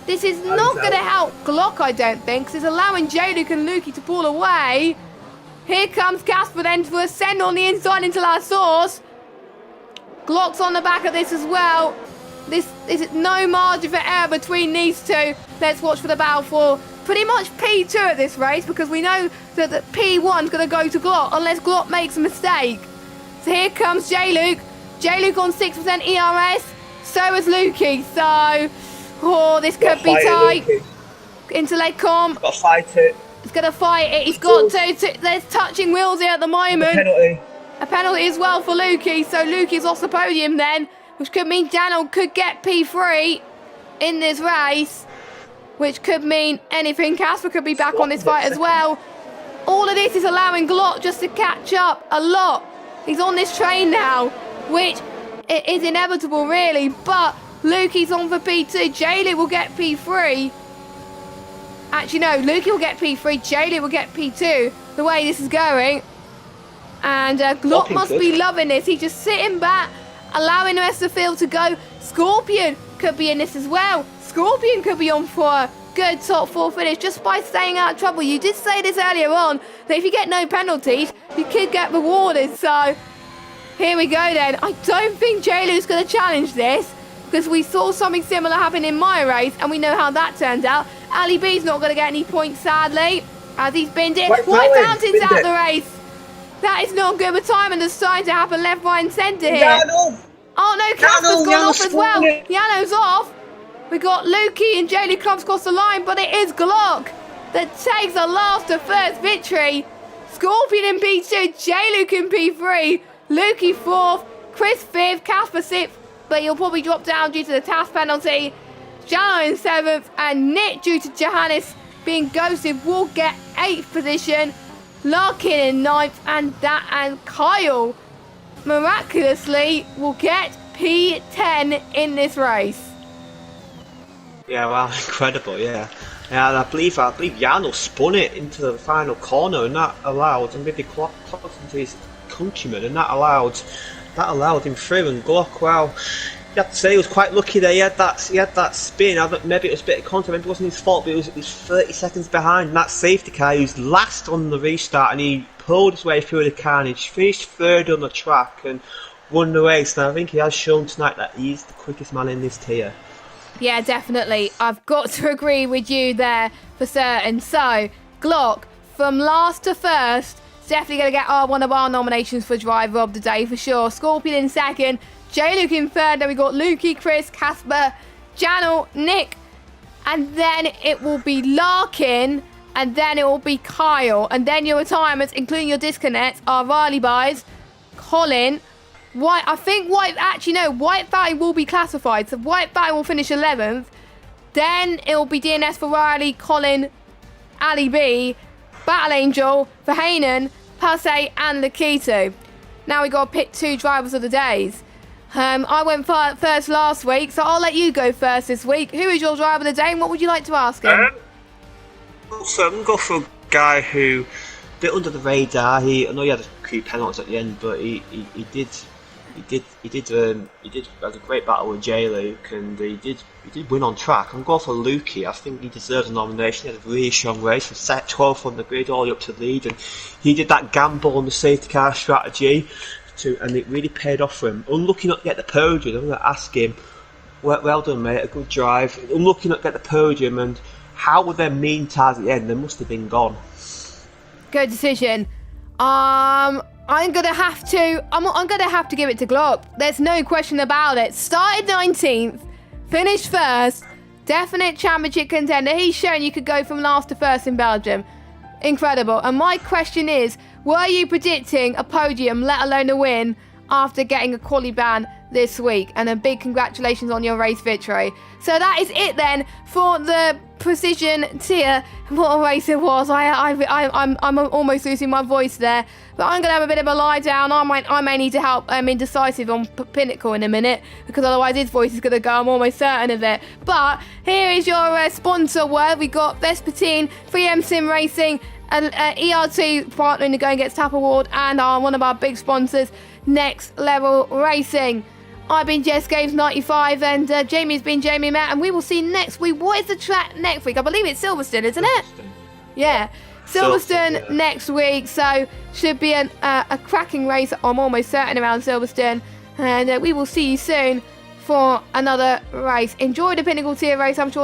This is not going to help Glock, I don't think, because it's allowing Jayluke and Lukey to pull away. Here comes Casper then for a send on the inside into La Source. Glock's on the back of this as well. This is no margin for error between these two. Let's watch for the battle for pretty much P2 at this race because we know that the P1's going to go to Glock unless Glock makes a mistake. So here comes Jayluke. Jayluke on 6% ERS. So is Lukey. So, this could be tight. Into leg comp. Got to fight it. He's going to fight it. He's got to. There's touching wheels here at the moment. Penalty. A penalty as well for Lukey, so Lukey's off the podium then, which could mean Daniel could get P3 in this race, which could mean anything. Casper could be back on this fight as well. All of this is allowing Glock just to catch up a lot. He's on this train now, which it is inevitable really, but Lukey's on for P2. Jaylee will get P3. Actually, no, Lukey will get P3, Jaylee will get P2, the way this is going. And Glock must be loving this. He's just sitting back, allowing the rest of the field to go. Scorpion could be in this as well. Scorpion could be on for a good top 4 finish just by staying out of trouble. You did say this earlier on, that if you get no penalties, you could get rewarded. So, here we go then. I don't think Jaylu's going to challenge this because we saw something similar happen in my race and we know how that turned out. Ali B's not going to get any points, sadly, as he's binned it. White Fountain's out the race. That is not good. With time and there's starting to happen left, right and centre here. Yano. Oh no, Casper's gone off as well. Yano's off. We got Lukey and Jaylee comes across the line, but it is Glock that takes the last to first victory. Scorpion in P2, Jayluke in P3, Lukey 4th, Chris 5th, Casper 6th, but he'll probably drop down due to the task penalty. Jano in 7th, and Nick, due to Johannes being ghosted, will get 8th position. Larkin in 9th, and Kyle miraculously will get P10 in this race. Yeah, wow, incredible, yeah. Yeah, and I believe Jarno spun it into the final corner, and that allowed, and maybe clocked into his countryman, and that allowed him through. And Glock, wow, you have to say he was quite lucky there. He had that spin. Maybe it was a bit of contact, maybe it wasn't his fault, but it was 30 seconds behind. And that safety car, he was last on the restart, and he pulled his way through the carnage, finished 3rd on the track, and won the race. And I think he has shown tonight that he's the quickest man in this tier. Yeah, definitely. I've got to agree with you there for certain. So, Glock, from last to first, definitely going to get one of our nominations for Driver of the Day for sure. Scorpion in 2nd, Jayluke in 3rd, then we got Lukey, Chris, Casper, Janel, Nick, and then it will be Larkin, and then it will be Kyle. And then your retirements, including your disconnects, are Riley Byes, Colin, White. I think White Valley will be classified. So White Valley will finish 11th. Then it will be DNS for Riley, Colin, Ali B, Battle Angel, Verhainen, Passe, and Lakito. Now we got to pick 2 drivers of the days. I went first last week, so I'll let you go first this week. Who is your driver of the day, and what would you like to ask him? So I'm going to go for a guy who, a bit under the radar. I know he had a few penalties at the end, but he did have a great battle with J Luke, and he did win on track. I'm going for Lukey. I think he deserves a nomination. He had a really strong race, from set 12th on the grid all the way up to the lead, and he did that gamble on the safety car strategy, and it really paid off for him. Unlucky not to get the podium. I'm going to ask him, well done mate, a good drive. Unlucky not to get the podium, and how were their mean times at the end? They must have been gone. Good decision. I'm gonna have to give it to Glock. There's no question about it. Started 19th, finished first, definite championship contender. He's shown you could go from last to first in Belgium. Incredible. And my question is, were you predicting a podium, let alone a win, after getting a quali ban this week? And a big congratulations on your race victory. So that is it then for the Precision tier. What a race it was. I'm almost losing my voice there, but I'm gonna have a bit of a lie down. I may need to help Indecisive on Pinnacle in a minute, because otherwise his voice is gonna go. I'm almost certain of it. But here is your sponsor word. We got Vespertine, 3M Sim Racing, ERT partner in the Go and Get Tap Award, and one of our big sponsors, Next Level Racing. I've been Jess Games 95, and Jamie's been Jamie Matt, and we will see next week. What is the track next week? I believe it's Silverstone, isn't it? Yeah, Silverstone next week, so should be a cracking race, I'm almost certain, around Silverstone, and we will see you soon for another race. Enjoy the Pinnacle tier race, I'm sure.